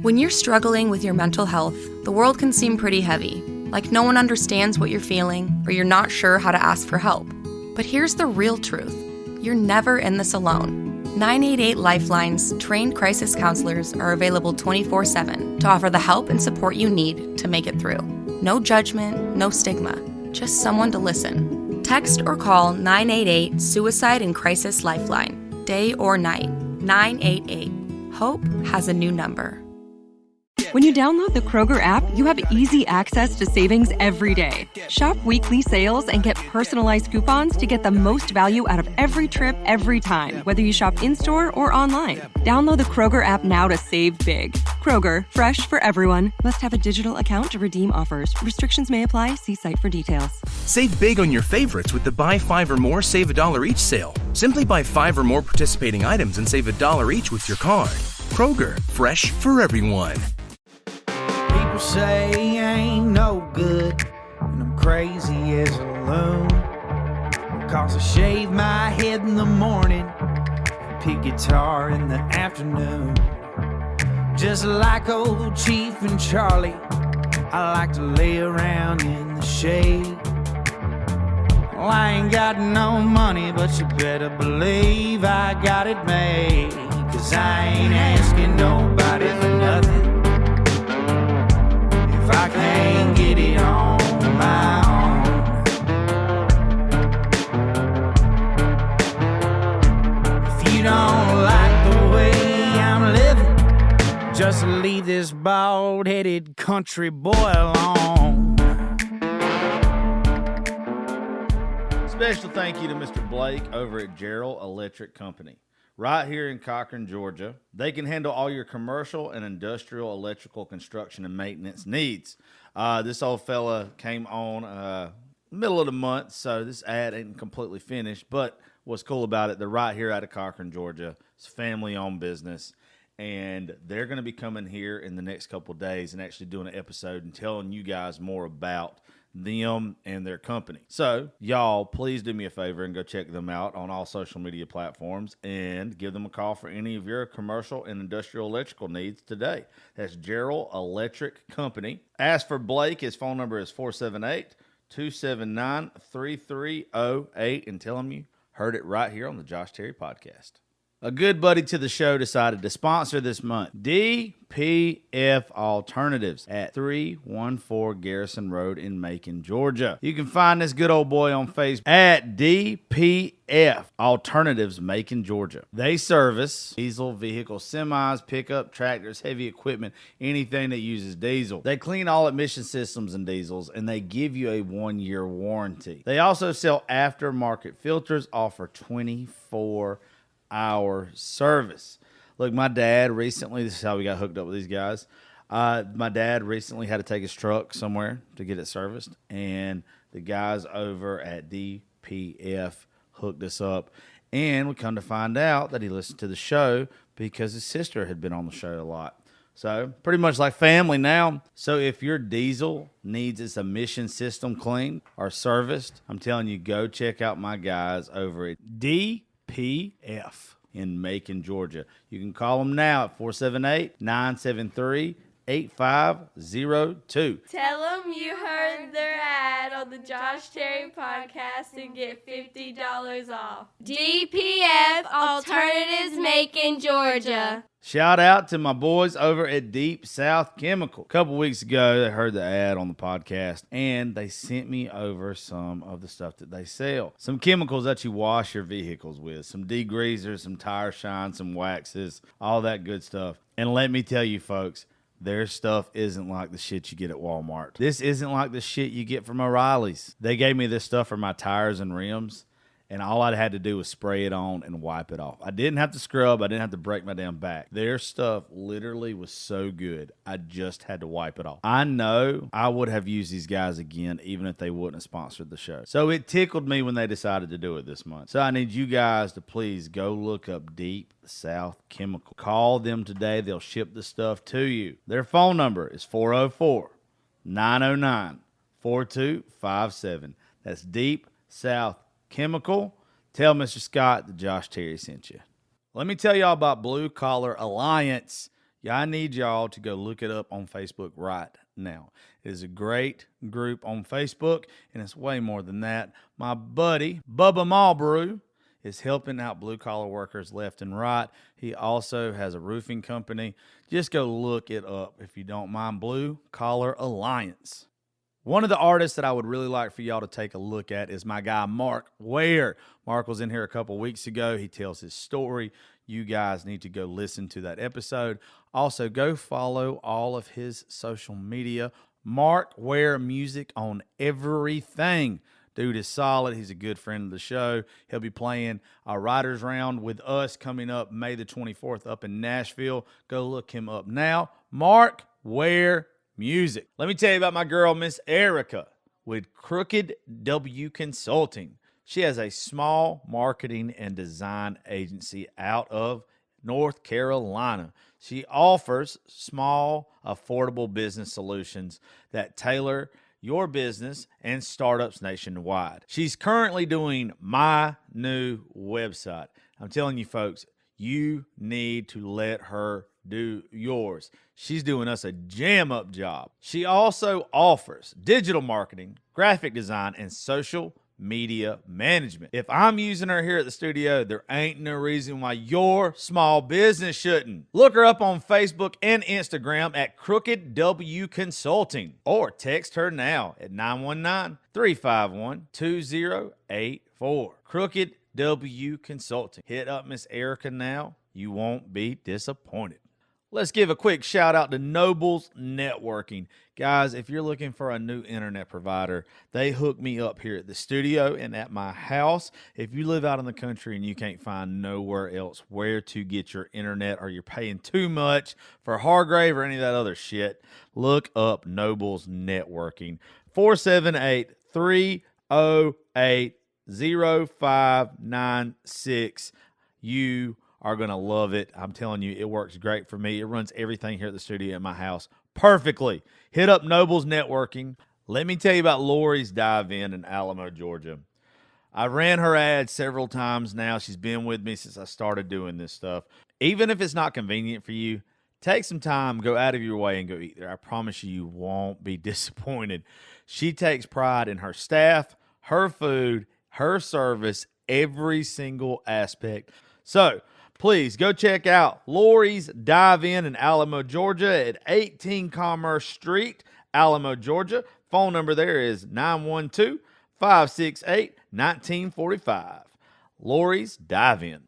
When you're struggling with your mental health, the world can seem pretty heavy, like no one understands what you're feeling or you're not sure how to ask for help. But here's the real truth. You're never in this alone. 988 Lifeline's trained crisis counselors are available 24/7 to offer the help and support you need to make it through. No judgment, no stigma, just someone to listen. Text or call 988 Suicide and Crisis Lifeline, day or night. 988. Hope has a new number. When you download the Kroger app, you have easy access to savings every day. Shop weekly sales and get personalized coupons to get the most value out of every trip, every time, whether you shop in-store or online. Download the Kroger app now to save big. Kroger, fresh for everyone. Must have a digital account to redeem offers. Restrictions may apply. See site for details. Save big on your favorites with the Buy 5 or More, Save $1 each sale. Simply buy 5 or more participating items and save $1 each with your card. Kroger, fresh for everyone. People say I ain't no good, and I'm crazy as a loon. Cause I shave my head in the morning and pick guitar in the afternoon. Just like old Chief and Charlie, I like to lay around in the shade. Well, I ain't got no money, but you better believe I got it made. Cause I ain't asking nobody for nothing if I can't get it on my own. If you don't like the way I'm living, just leave this bald-headed country boy alone. Special thank you to Mr. Blake over at Gerald Electric Company. Right here in Cochran, Georgia. They can handle all your commercial and industrial electrical construction and maintenance needs. This old fella came on middle of the month, so this ad ain't completely finished. But what's cool about it, they're right here out of Cochran, Georgia. It's a family-owned business, and they're going to be coming here in the next couple of days and actually doing an episode and telling you guys more about them and their company. So y'all please do me a favor and go check them out on all social media platforms and give them a call for any of your commercial and industrial electrical needs today. That's Gerald Electric Company. Ask for Blake. His phone number is 478-279-3308 and tell him you heard it right here on the Josh Terry Podcast. A good buddy to the show decided to sponsor this month. DPF Alternatives at 314 Garrison Road in Macon, Georgia. You can find this good old boy on Facebook at DPF Alternatives, Macon, Georgia. They service diesel vehicles, semis, pickup, tractors, heavy equipment, anything that uses diesel. They clean all emission systems and diesels, and they give you a 1-year warranty. They also sell aftermarket filters, offer 24-hour service. Look, my dad recently, this is how we got hooked up with these guys. My dad recently had to take his truck somewhere to get it serviced, and the guys over at DPF hooked us up, and we come to find out that he listened to the show because his sister had been on the show a lot. So pretty much like family now. So if your diesel needs its emission system cleaned or serviced, I'm telling you, go check out my guys over at DPF in Macon, Georgia. You can call them now at 478-973-8502. Tell them you heard their ad on the Josh Terry Podcast and get $50 off. DPF Alternatives, Macon, Georgia. Shout out to my boys over at Deep South Chemical. A couple weeks ago, they heard the ad on the podcast, and they sent me over some of the stuff that they sell. Some chemicals that you wash your vehicles with, some degreasers, some tire shine, some waxes, all that good stuff. And let me tell you, folks, their stuff isn't like the shit you get at Walmart. This isn't like the shit you get from O'Reilly's. They gave me this stuff for my tires and rims, and all I had to do was spray it on and wipe it off. I didn't have to scrub. I didn't have to break my damn back. Their stuff literally was so good, I just had to wipe it off. I know I would have used these guys again even if they wouldn't have sponsored the show. So it tickled me when they decided to do it this month. So I need you guys to please go look up Deep South Chemical. Call them today. They'll ship the stuff to you. Their phone number is 404-909-4257. That's Deep South Chemical. Tell Mr. Scott that Josh Terry sent you. Let me tell y'all about Blue Collar Alliance. Yeah, I need y'all to go look it up on Facebook right now. It is a great group on Facebook, and it's way more than that. My buddy, Bubba Malbrew, is helping out blue-collar workers left and right. He also has a roofing company. Just go look it up if you don't mind. Blue Collar Alliance. One of the artists that I would really like for y'all to take a look at is my guy, Mark Ware. Mark was in here a couple weeks ago. He tells his story. You guys need to go listen to that episode. Also, go follow all of his social media. Mark Ware Music on everything. Dude is solid. He's a good friend of the show. He'll be playing a Writers Round with us coming up May the 24th up in Nashville. Go look him up now. Mark Ware Music. Let me tell you about my girl, Miss Erica, with Crooked W Consulting. She has a small marketing and design agency out of North Carolina. She offers small, affordable business solutions that tailor your business and startups nationwide. She's currently doing my new website. I'm telling you folks, you need to let her do yours. She's doing us a jam-up job. She also offers digital marketing, graphic design, and social media management. If I'm using her here at the studio, there ain't no reason why your small business shouldn't. Look her up on Facebook and Instagram at Crooked W Consulting, or text her now at 919-351-2084. Crooked W Consulting. Hit up Miss Erica now. You won't be disappointed. Let's give a quick shout out to Nobles Networking. Guys, if you're looking for a new internet provider, they hook me up here at the studio and at my house. If you live out in the country and you can't find nowhere else where to get your internet, or you're paying too much for Hargrave or any of that other shit, look up Nobles Networking. 478-308-0596. You are going to love it. I'm telling you, it works great for me. It runs everything here at the studio at my house perfectly. Hit up Nobles Networking. Let me tell you about Lori's Dive-In in Alamo, Georgia. I ran her ad several times now. She's been with me since I started doing this stuff. Even if it's not convenient for you, take some time, go out of your way and go eat there. I promise you, you won't be disappointed. She takes pride in her staff, her food, her service, every single aspect. So, please go check out Lori's Dive-In Alamo, Georgia at 18 Commerce Street, Alamo, Georgia. Phone number there is 912-568-1945. Lori's Dive-In.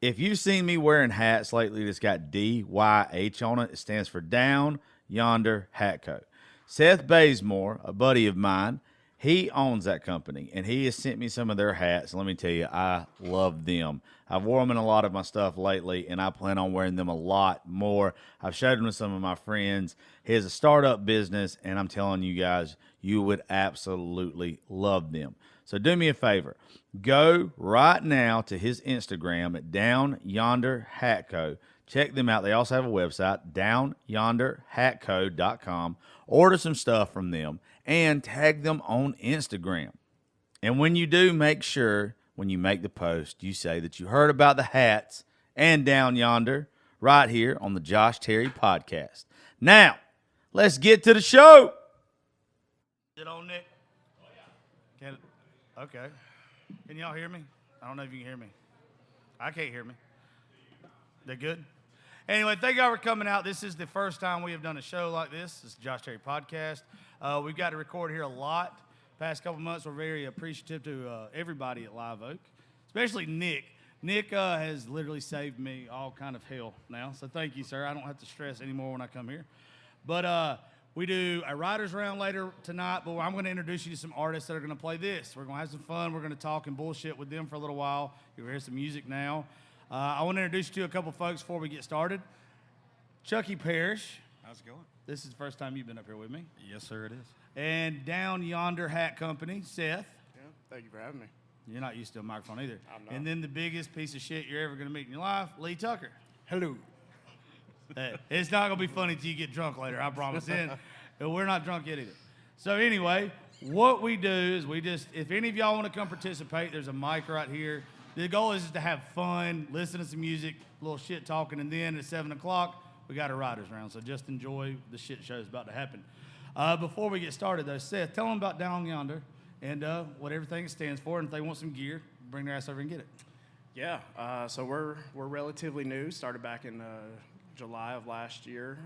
If you've seen me wearing hats lately that's got DYH on it, it stands for Down Yonder Hat Co. Seth Bazemore, a buddy of mine, he owns that company, and he has sent me some of their hats. Let me tell you, I love them. I've worn them in a lot of my stuff lately, and I plan on wearing them a lot more. I've showed them to some of my friends. He has a startup business, and I'm telling you guys, you would absolutely love them. So do me a favor. Go right now to his Instagram at Down Yonder Hat Co. Check them out. They also have a website, downyonderhatco.com. Order some stuff from them and tag them on Instagram. And when you do, make sure when you make the post, you say that you heard about the hats and Down Yonder right here on the Josh Terry Podcast. Now, let's get to the show. Is it on, Nick? Oh, yeah. Okay. Can y'all hear me? I don't know if you can hear me. I can't hear me. They good? Anyway, thank y'all for coming out. This is the first time we have done a show like this. This is the Josh Terry Podcast. We've got to record here a lot. Past couple months, we're very appreciative to everybody at Live Oak, especially Nick. Nick has literally saved me all kind of hell now, so thank you, sir. I don't have to stress anymore when I come here. But we do a writer's round later tonight, but I'm going to introduce you to some artists that are going to play this. We're going to have some fun. We're going to talk and bullshit with them for a little while. You'll hear some music now. I want to introduce you to a couple folks before we get started. Chucky Parrish. How's it going? This is the first time you've been up here with me. Yes, sir, it is. And Down Yonder Hat Company, Seth. Yeah, thank you for having me. You're not used to a microphone either. I'm not. And then the biggest piece of shit you're ever going to meet in your life, Lee Tucker. Hello. It's not going to be funny till you get drunk later, I promise. And we're not drunk yet either. So anyway, what we do is if any of y'all want to come participate, there's a mic right here. The goal is just to have fun, listen to some music, a little shit talking, and then at 7 o'clock, we got a writers round, so just enjoy the shit show that's about to happen. Before we get started, though, Seth, tell them about Down Yonder and what everything stands for, and if they want some gear, bring their ass over and get it. Yeah, so we're relatively new. Started back in July of last year.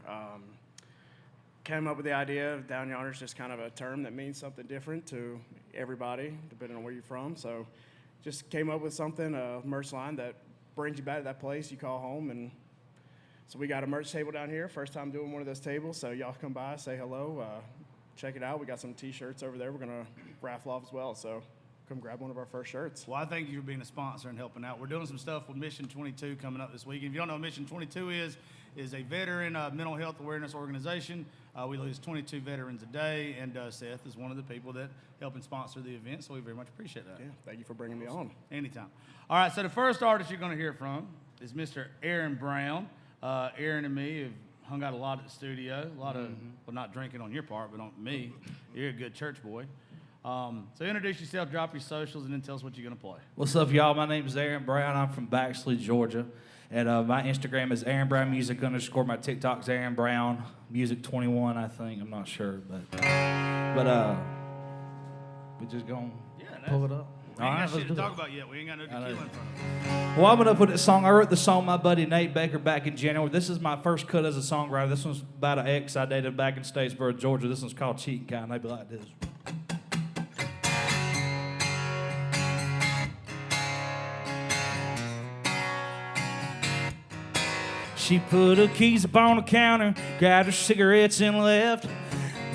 Came up with the idea of Down Yonder is just kind of a term that means something different to everybody, depending on where you're from. So just came up with something, a merch line that brings you back to that place you call home. And so we got a merch table down here. First time doing one of those tables, so y'all come by, say hello, check it out. We got some T-shirts over there we're going to raffle off as well. So come grab one of our first shirts. Well, I thank you for being a sponsor and helping out. We're doing some stuff with Mission 22 coming up this week. If you don't know what Mission 22 is a veteran mental health awareness organization. We lose 22 veterans a day, and Seth is one of the people that help and sponsor the event, so we very much appreciate that. Yeah, thank you for bringing me on. Anytime. All right, so the first artist you're going to hear from is Mr. Aaron Brown. Aaron and me have hung out a lot at the studio, a lot of, well, not drinking on your part, but on me. You're a good church boy. So introduce yourself, drop your socials, and then tell us what you're going to play. What's up, y'all? My name is Aaron Brown. I'm from Baxley, Georgia. And my Instagram is Aaron Brown Music _ My TikTok's Aaron Brown Music 21, I think. I'm not sure, but we just gonna pull it up. We ain't got shit to talk about yet. We ain't got no tequila in front of us. Well, I'm gonna put this song. I wrote the song with my buddy Nate Baker back in January. This is my first cut as a songwriter. This one's about an ex I dated back in Statesboro, Georgia. This one's called Cheating Kind. They be like this. She put her keys up on the counter, grabbed her cigarettes and left.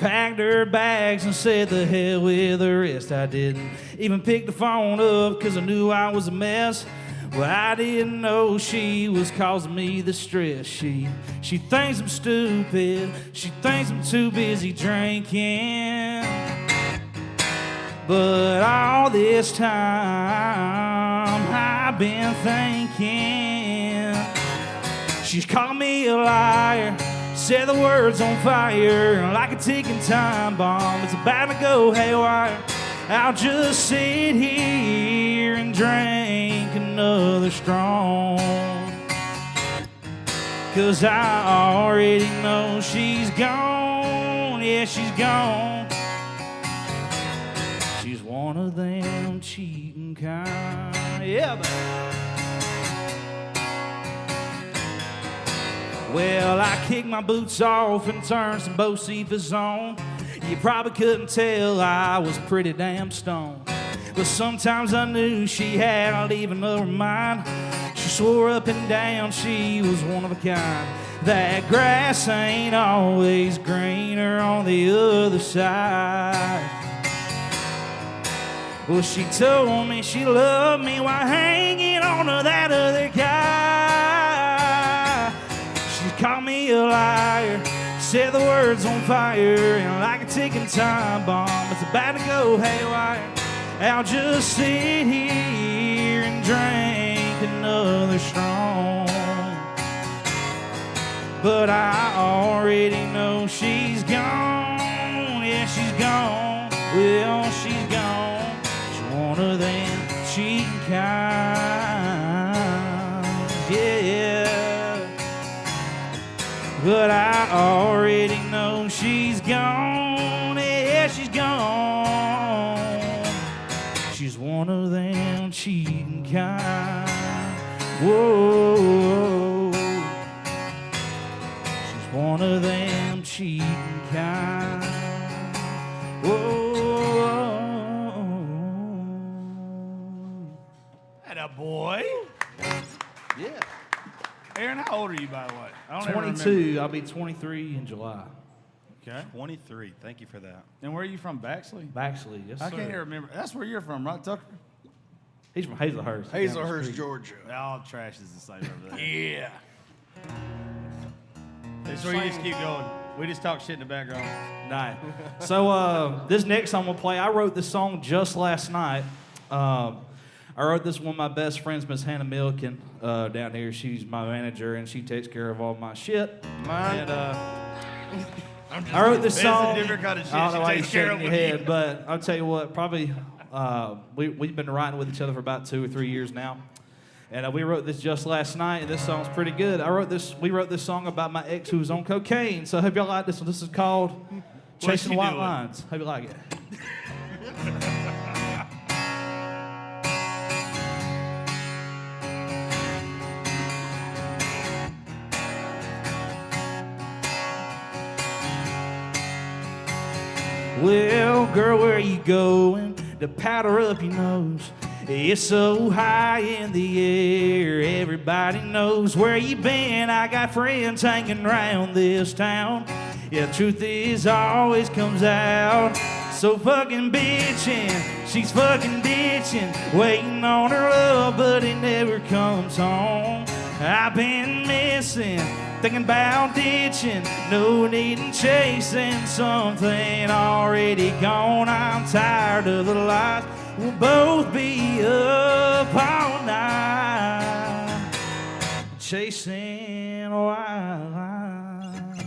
Packed her bags and said the hell with the rest. I didn't even pick the phone up because I knew I was a mess. Well, I didn't know she was causing me the stress. She thinks I'm stupid. She thinks I'm too busy drinking. But all this time I've been thinking. She's called me a liar, said the words on fire, like a ticking time bomb. It's about to go haywire. I'll just sit here and drink another strong, 'cause I already know she's gone. Yeah, she's gone. She's one of them cheating kind. Yeah, baby. Well, I kicked my boots off and turned some Bocephus on. You probably couldn't tell I was pretty damn stoned. But sometimes I knew she had leaving of her mind. She swore up and down she was one of a kind. That grass ain't always greener on the other side. Well, she told me she loved me while hanging on to that other guy. She called me a liar, said the words on fire, and like a ticking time bomb, it's about to go haywire. I'll just sit here and drink another strong, but I already know she's gone. Yeah, she's gone. Well, she's gone. She's one of them cheating kind. Yeah. But I already know she's gone. Yeah, she's gone. She's one of them cheating kind. Whoa. She's one of them cheating kind. Whoa. Atta boy. Yeah. Aaron, how old are you, by the way? I don't ever 22. remember. I'll be 23 in July. Okay. 23. Thank you for that. And where are you from, Baxley? Baxley, yes, sir. I can't even remember. That's where you're from, right, Tucker? He's from Hazelhurst. Hazelhurst, Georgia. All trash is the same over there. Yeah. That's where you just keep going. We just talk shit in the background. Nice. So this next song we'll play, I wrote this song just last night. I wrote this with one of my best friends, Miss Hannah Milken, down here. She's my manager, and she takes care of all my shit. And I wrote this song. It's a different kind of shit. I don't know why she you're takes care shaking of your with head, you. but I'll tell you what, probably we've been writing with each other for about 2 or 3 years now. And we wrote this just last night, and this song's pretty good. We wrote this song about my ex who was on cocaine. So I hope y'all like this one. This is called Chasing White Lines. Hope you like it. Well, girl, where you going to powder up your nose? It's so high in the air, everybody knows where you been. I got friends hanging around this town. Yeah, the truth is always comes out. So fucking bitchin', she's fucking ditching, waiting on her love, but it never comes home. I've been missing, thinking about ditching, no need in chasing something already gone. I'm tired of the lies, we'll both be up all night, chasing white lines.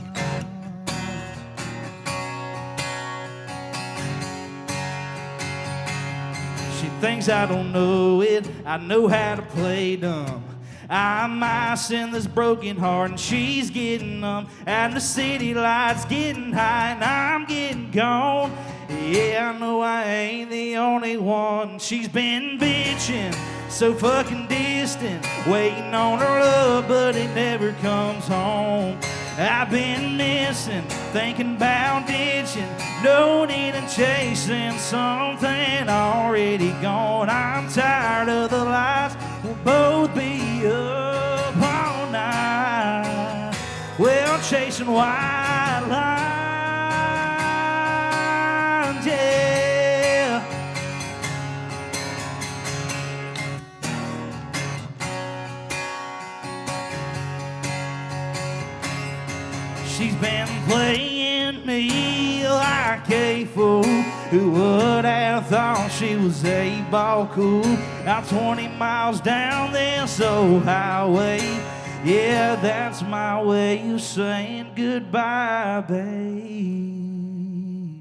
She thinks I don't know it, I know how to play dumb. I'm icing this broken heart and she's getting numb. And the city lights getting high and I'm getting gone. Yeah, I know I ain't the only one. She's been bitching, so fucking distant, waiting on her love, but it never comes home. I've been missing, thinking about ditching, no need in chasing something already gone. I'm tired of the lies, we'll both be up all night. Well, chasing white lines, yeah. She's been playing me like a fool. Who would have thought she was a ball cool? Out 20 miles down this old highway. Yeah, that's my way of saying goodbye, babe.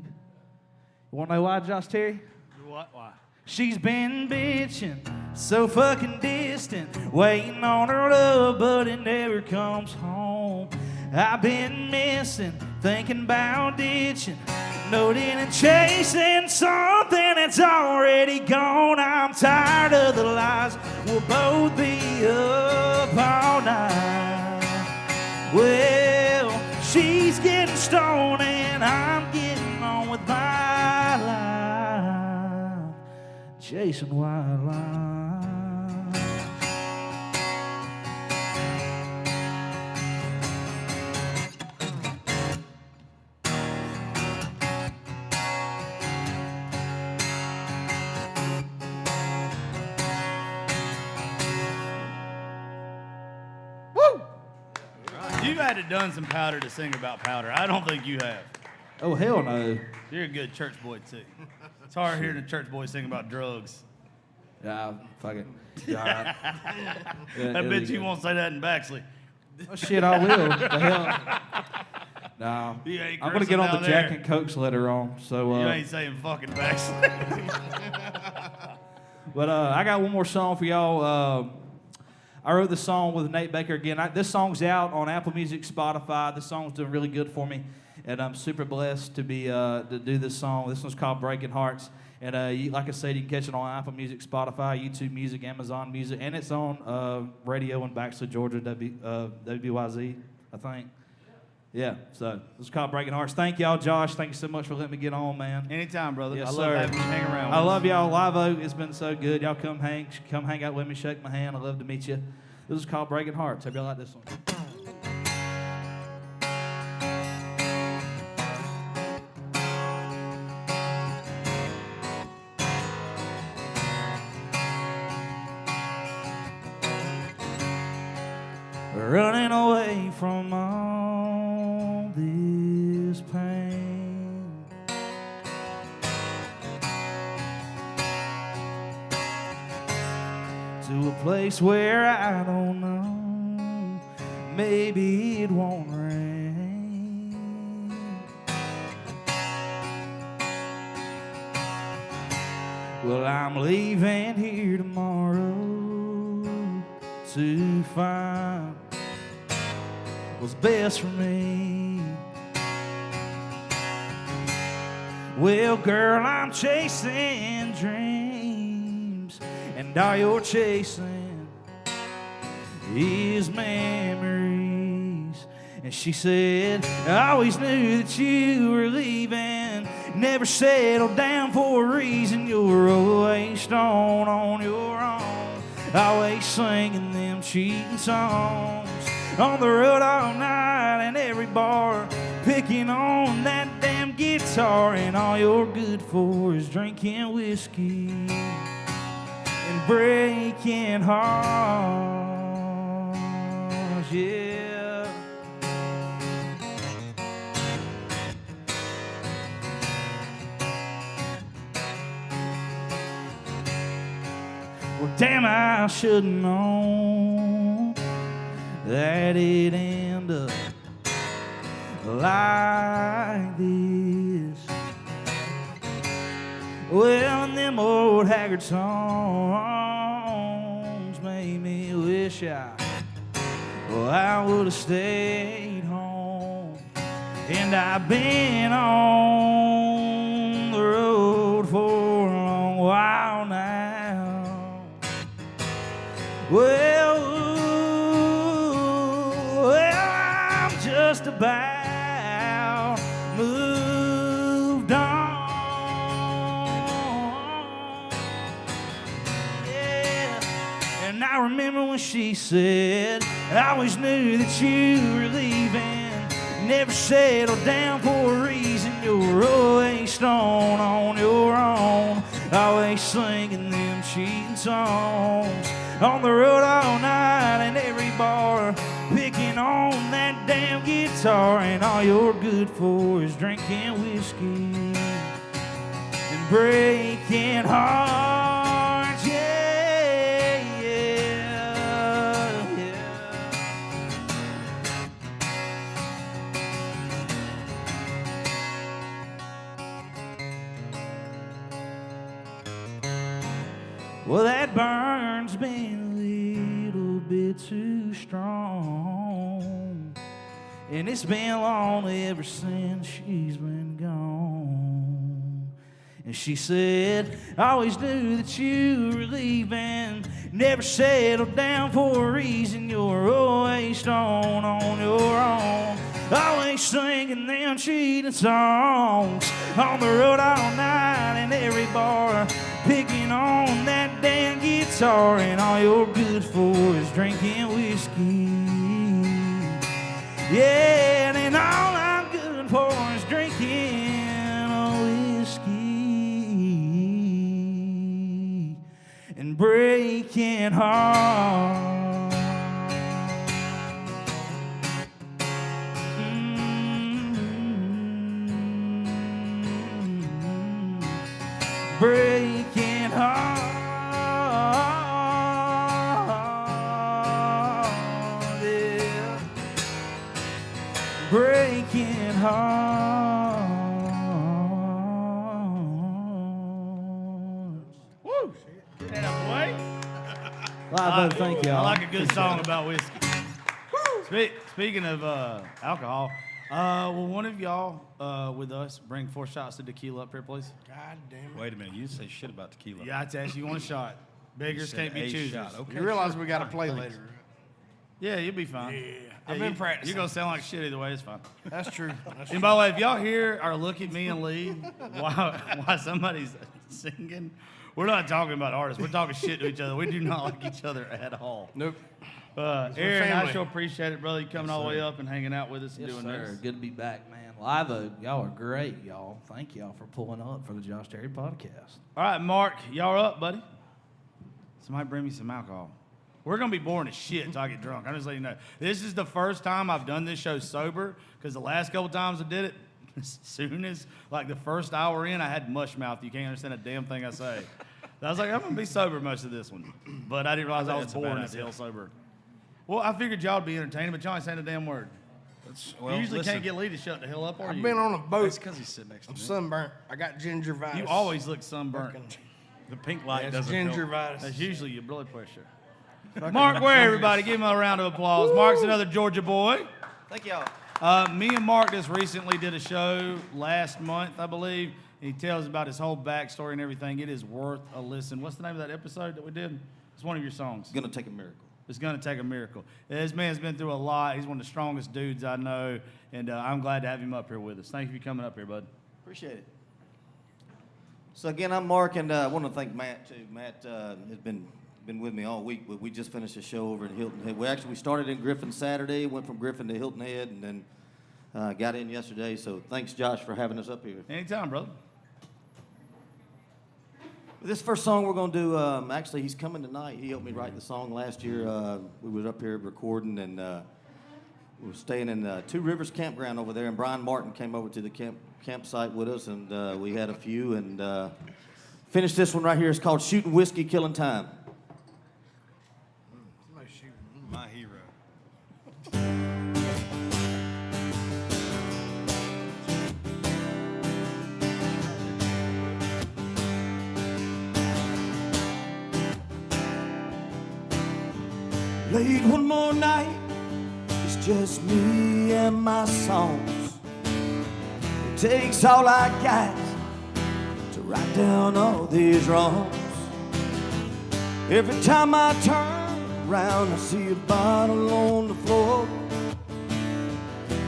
You wanna know why, Josh Terry? What? Why? She's been bitching, so fucking distant, waiting on her love, but it never comes home. I've been missing, thinking about ditching, noting and chasing something that's already gone. I'm tired of the lies, we'll both be up all night. Well, she's getting stoned and I'm getting on with my life, chasing white lines. You've had to done some powder to sing about powder. I don't think you have. Oh, hell no. You're a good church boy, too. It's hard hearing a church boy sing about drugs. Yeah, fuck it. Yeah, I bet you won't say that in Baxley. Oh, shit, I will. The hell? No. You ain't I'm going to get on the cursing Jack down and Cokes later on. So, You ain't saying fucking Baxley. But I got one more song for y'all. I wrote this song with Nate Baker again. This song's out on Apple Music, Spotify. This song's doing really good for me, and I'm super blessed to be to do this song. This one's called Breaking Hearts, and like I said, you can catch it on Apple Music, Spotify, YouTube Music, Amazon Music, and it's on radio in Baxter, Georgia, WYZ, I think. Yeah, so this is called Breaking Hearts. Thank y'all, Josh. Thank you so much for letting me get on, man. Anytime, brother. Yes, I sir. love having you hang around. I love y'all. Live Oak, it's been so good. Y'all come hang out with me, shake my hand. I love to meet you. This is called Breaking Hearts. Hope y'all like this one. Running away from all this pain, to a place where I don't know, maybe it won't rain. Well, I'm leaving here tomorrow, to find what's best for me. Well, girl, I'm chasing dreams, and all you're chasing is memories. And she said, I always knew that you were leaving, never settled down for a reason. You're always strong on your own, always singing them cheating songs. On the road all night and every bar, picking on that damn guitar. And all you're good for is drinking whiskey and breaking hearts, yeah. Well, damn, I should've known that it'd end up like this. Well, and them old haggard songs made me wish I would have stayed home. And I've been on the road for a long while now. Well, I'm just about moved on. Yeah. And I remember when she said, I always knew that you were leaving, never settled down for a reason. You're always strong on your own, always singing them cheating songs. On the road all night and every bar, picking on that damn guitar. And all you're good for is drinking whiskey and breaking hearts, yeah, yeah, yeah. Well, that burn's been a little bit too strong, and it's been long ever since she's been gone. And she said, I always knew that you were leaving, never settled down for a reason. You're always strong on your own, always singing them cheating songs. On the road all night and every bar, picking on that damn guitar. And all you're good for is drinking whiskey, yeah. And all I'm good for is drinking whiskey and breaking hearts. Breaking heart, yeah. Breaking hearts. Woo! Get that out the way. Live, thank y'all. I like a good song about whiskey. Speaking of alcohol, will one of y'all with us bring 4 shots of tequila up here, please? God damn it. Wait a minute. You didn't say shit about tequila. Yeah, I asked you one shot. Beggars can't be choosers. Okay, You realize we got to play Thanks. later. Yeah, you'll be fine. Yeah. I've been practicing. You're going to sound like shit either way. It's fine. That's true. And by the way, if y'all hear or look at me and Lee while somebody's singing, we're not talking about artists. We're talking shit to each other. We do not like each other at all. Nope. Aaron, I family. sure appreciate it, brother. You coming all the way up and hanging out with us and doing this. Good to be back, man. Live Oak, y'all are great, y'all. Thank y'all for pulling up for the Josh Terry podcast. All right, Mark, y'all are up, buddy. Somebody bring me some alcohol. We're going to be boring as shit until I get drunk. I'm just letting you know. This is the first time I've done this show sober, because the last couple times I did it, as soon as, like, the first hour in, I had mush mouth. You can't understand a damn thing I say. I was like, I'm going to be sober most of this one. But I didn't realize I was that's a bad boring as idea. hell sober. Well, I figured y'all would be entertaining, but y'all ain't saying a damn word. Well, you usually listen, can't get Lee to shut the hell up, are I've you? been on a boat. It's because he's sitting next to I'm me. sunburnt. I got gingivitis. You always look sunburnt. The pink light It's doesn't help. gingivitis. That's usually your blood pressure. Mark Ware, everybody. Give him a round of applause. Mark's another Georgia boy. Thank y'all. Me and Mark just recently did a show last month, I believe. He tells about his whole backstory and everything. It is worth a listen. What's the name of that episode that we did? It's one of your songs. Gonna Take a Miracle. It's Gonna Take a Miracle. This man's been through a lot. He's one of the strongest dudes I know, and I'm glad to have him up here with us. Thank you for coming up here, bud. Appreciate it. So again, I'm Mark, and I want to thank Matt too. Matt has been with me all week. We just finished a show over at Hilton Head. We started in Griffin Saturday, went from Griffin to Hilton Head, and then got in yesterday. So thanks, Josh, for having us up here. Anytime, brother. This first song we're going to do, actually, he's coming tonight. He helped me write the song last year. We was up here recording, and we were staying in Two Rivers Campground over there, and Brian Martin came over to the campsite with us, and we had a few, and finished this one right here. It's called Shooting Whiskey, Killing Time. My hero. Late one more night, it's just me and my songs. It takes all I got to write down all these wrongs. Every time I turn around, I see a bottle on the floor,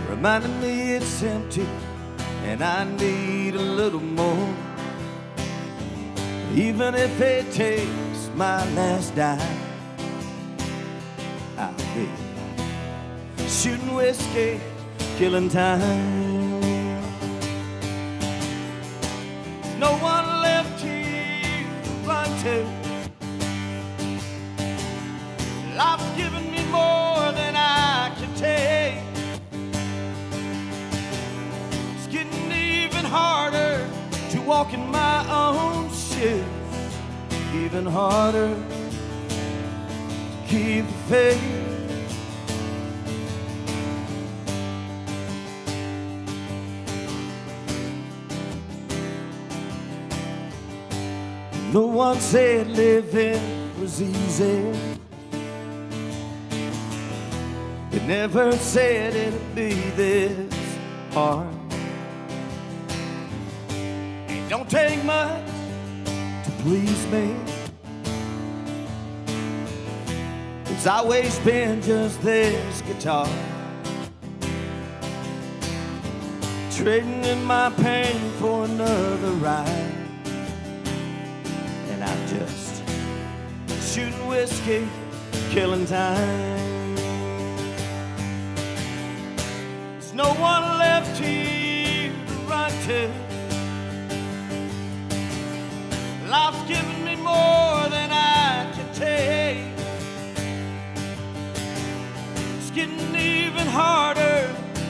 reminding me it's empty and I need a little more. Even if it takes my last dime, I'll be shooting whiskey, killing time. There's no one left here to run to. Life's given me more than I can take. It's getting even harder to walk in my own shoes, even harder keep the faith. No one said living was easy. It never said it'd be this hard. It don't take much to please me. It's always been just this guitar, trading in my pain for another ride. And I'm just shooting whiskey, killing time. There's no one left here to run to. Life's given me more than I can take. It's getting even harder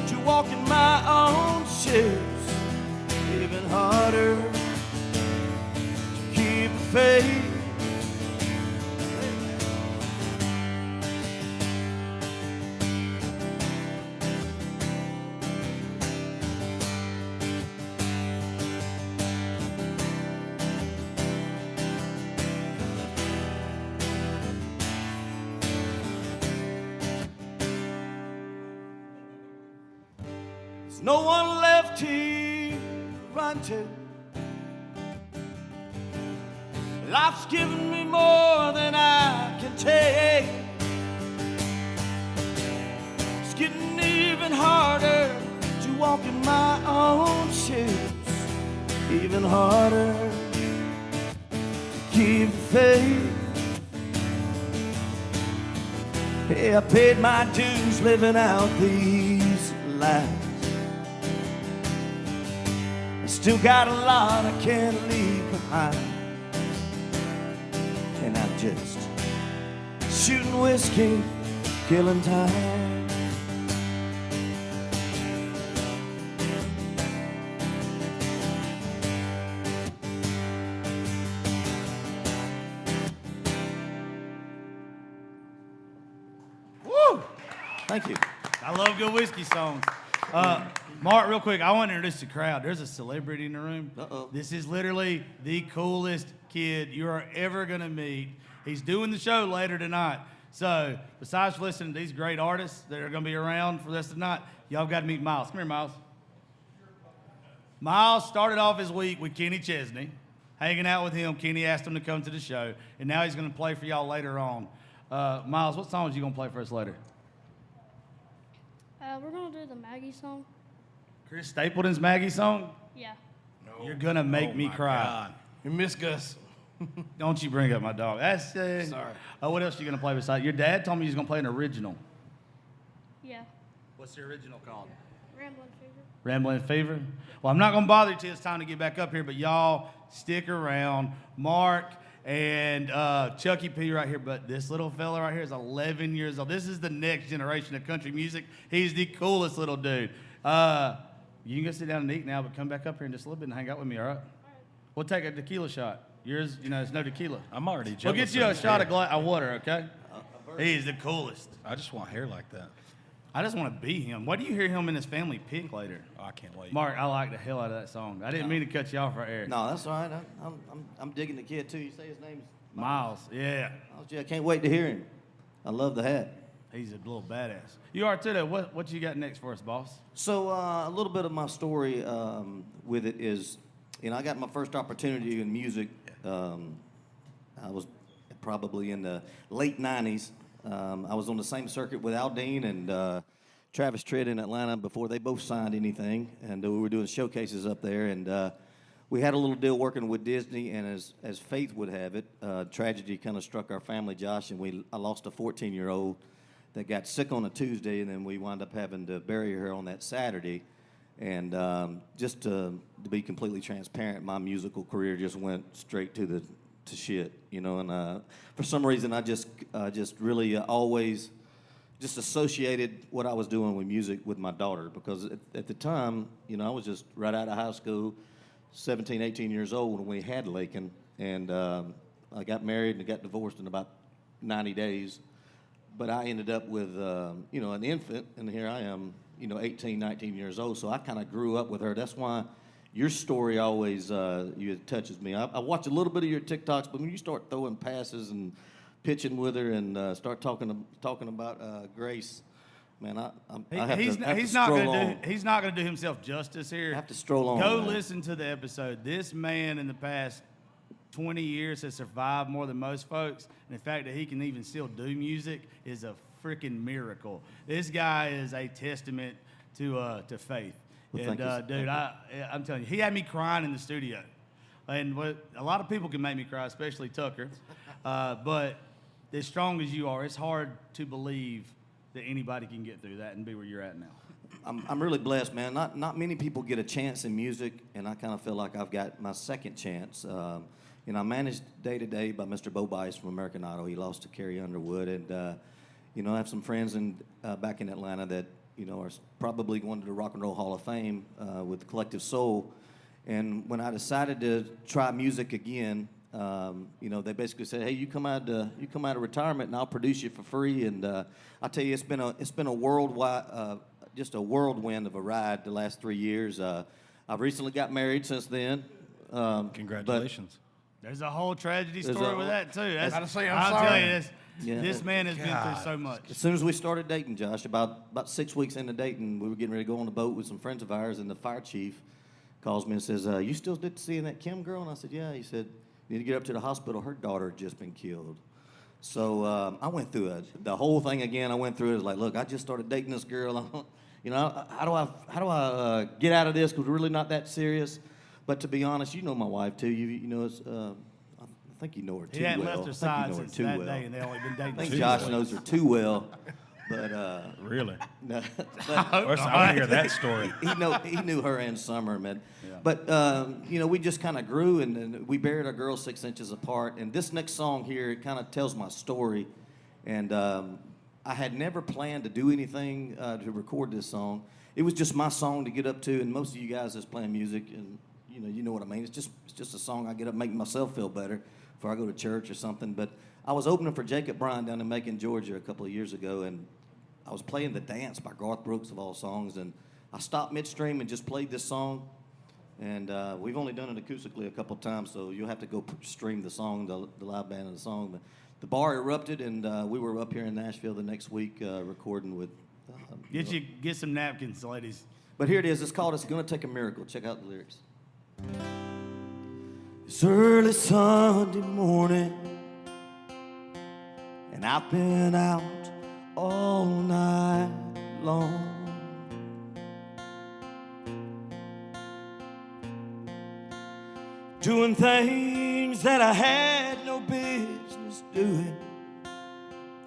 to walk in my own shoes, even harder to keep the faith. There's no one left here to run to. Life's given me more than I can take. It's getting even harder to walk in my own shoes, even harder to keep the faith. Hey, I paid my dues living out these lives. I still got a lot I can't leave behind. And I'm just shooting whiskey, killing time. Woo! Thank you. I love good whiskey songs. Mark, real quick, I want to introduce the crowd. There's a celebrity in the room. Uh-oh. This is literally the coolest kid you are ever going to meet. He's doing the show later tonight. So besides listening to these great artists that are going to be around for the rest of the night, y'all got to meet Miles. Come here, Miles. Miles started off his week with Kenny Chesney, hanging out with him. Kenny asked him to come to the show, and now he's going to play for y'all later on. Miles, what songs you going to play for us later? We're going to do the Maggie song. Chris Stapleton's Maggie song? Yeah. You're going to make me cry. God. You miss Gus. Don't you bring up my dog. That's Sorry. what else are you going to play besides? Your dad told me he was going to play an original. Yeah. What's the original called? Ramblin' Fever. Ramblin' Fever. Well, I'm not going to bother you till it's time to get back up here, but y'all stick around. Mark and Chucky P right here, but this little fella right here is 11 years old. This is the next generation of country music. He's the coolest little dude. You can go sit down and eat now, but come back up here in just a little bit and hang out with me, all right? We'll take a tequila shot. Yours, there's no tequila. I'm already jealous. We'll get you a of his shot hair. of water, okay? He's the coolest. I just want hair like that. I just want to be him. Why do you hear him and his family pick later? Oh, I can't wait. Mark, I like the hell out of that song. I didn't mean to cut you off right there. No, that's all right. I'm digging the kid too. You say his name's Miles, yeah. I can't wait to hear him. I love the hat. He's a little badass. You are too, though. What you got next for us, boss? So a little bit of my story with it is, I got my first opportunity in music. I was probably in the late 90s. I was on the same circuit with Aldine and Travis Tritt in Atlanta before they both signed anything. And we were doing showcases up there. And we had a little deal working with Disney. And as fate would have it, tragedy kind of struck our family, Josh. And I lost a 14-year-old that got sick on a Tuesday. And then we wound up having to bury her on that Saturday. And just to be completely transparent, my musical career just went straight to shit, And for some reason, I just really always just associated what I was doing with music with my daughter, because at the time, I was just right out of high school, 17, 18 years old when we had Lakin, and I got married and got divorced in about 90 days. But I ended up with, an infant, and here I am, 18, 19 years old. So I kind of grew up with her. That's why your story always it touches me. I watch a little bit of your TikToks, but when you start throwing passes and pitching with her and start talking about Grace, man, he's not going to do himself justice here. I have to stroll on. Go man. listen to the episode. This man in the past 20 years has survived more than most folks, and the fact that he can even still do music is a freaking miracle. This guy is a testament to faith. Well, and dude, I'm telling you, he had me crying in the studio. And a lot of people can make me cry, especially Tucker. But as strong as you are, it's hard to believe that anybody can get through that and be where you're at now. I'm really blessed, man. Not many people get a chance in music, and I kind of feel like I've got my second chance. I'm managed day to day by Mr. Bo Bice from American Idol. He lost to Carrie Underwood, and I have some friends back in Atlanta that are probably going to the Rock and Roll Hall of Fame with Collective Soul. And when I decided to try music again, they basically said, "Hey, you come out of retirement, and I'll produce you for free." And I tell you, it's been a worldwide, just a whirlwind of a ride the last 3 years. I've recently got married since then. Congratulations. There's a whole tragedy story with that too. I'm I'll sorry. tell you this. Yeah. This man has been through so much. As soon as we started dating, Josh, about 6 weeks into dating, we were getting ready to go on the boat with some friends of ours, and the fire chief calls me and says, "You still seeing that Kim girl?" And I said, "Yeah." He said, "You need to get up to the hospital. Her daughter had just been killed." So I went through the whole thing again. I went through it. It was like, look, I just started dating this girl. How do I get out of this? Because we're really not that serious. But to be honest, you know my wife too. I think you know her too well. He hadn't left her side since that day, and they only been dating. I think 2 Josh weeks. knows her too well. But Really? no, I want to hear that story. he knew her and Summer, man. Yeah. But we just kind of grew, and we buried our girls 6 inches apart. And this next song here, it kind of tells my story. And I had never planned to do anything to record this song. It was just my song to get up to, and most of you guys that's playing music, and you know what I mean. It's just a song I get up, make myself feel better before I go to church or something. But I was opening for Jacob Bryan down in Macon, Georgia, a couple of years ago, and I was playing The Dance by Garth Brooks, of all songs, and I stopped midstream and just played this song. And we've only done it acoustically a couple of times, so you'll have to go stream the song, the live band of the song. But the bar erupted, and we were up here in Nashville the next week recording with. Get some napkins, ladies. But here it is. It's called "It's Gonna Take a Miracle." Check out the lyrics. It's early Sunday morning, and I've been out all night long. Doing things that I had no business doing.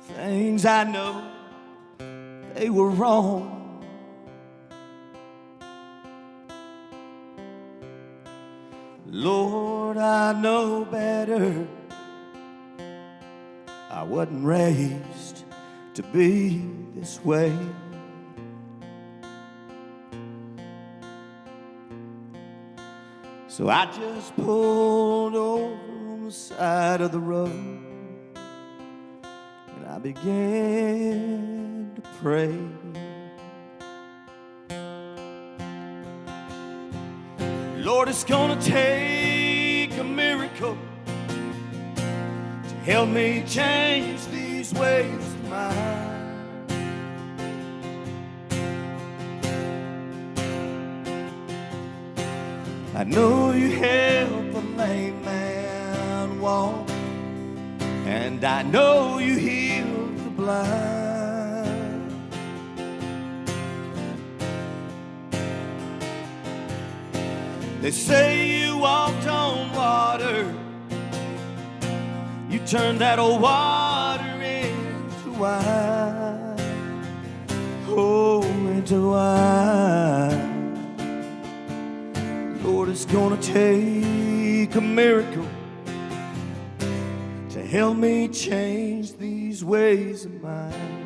Things I know they were wrong. Lord, I know better. I wasn't raised to be this way. So I just pulled over on the side of the road, and I began to pray. Lord, it's gonna take a miracle to help me change these ways of mine. I know you help a lame man walk, and I know you heal the blind. They say you walked on water, you turned that old water into wine, oh, into wine. Lord, it's gonna take a miracle to help me change these ways of mine.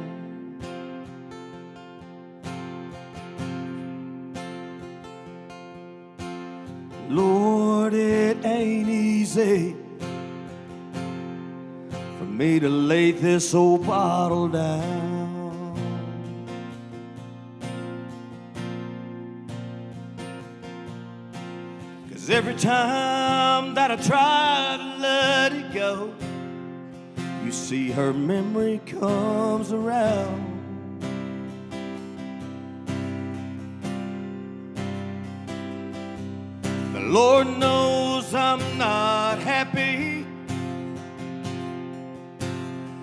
Lord, it ain't easy for me to lay this old bottle down. 'Cause every time that I try to let it go, you see her memory comes around. The Lord knows I'm not happy.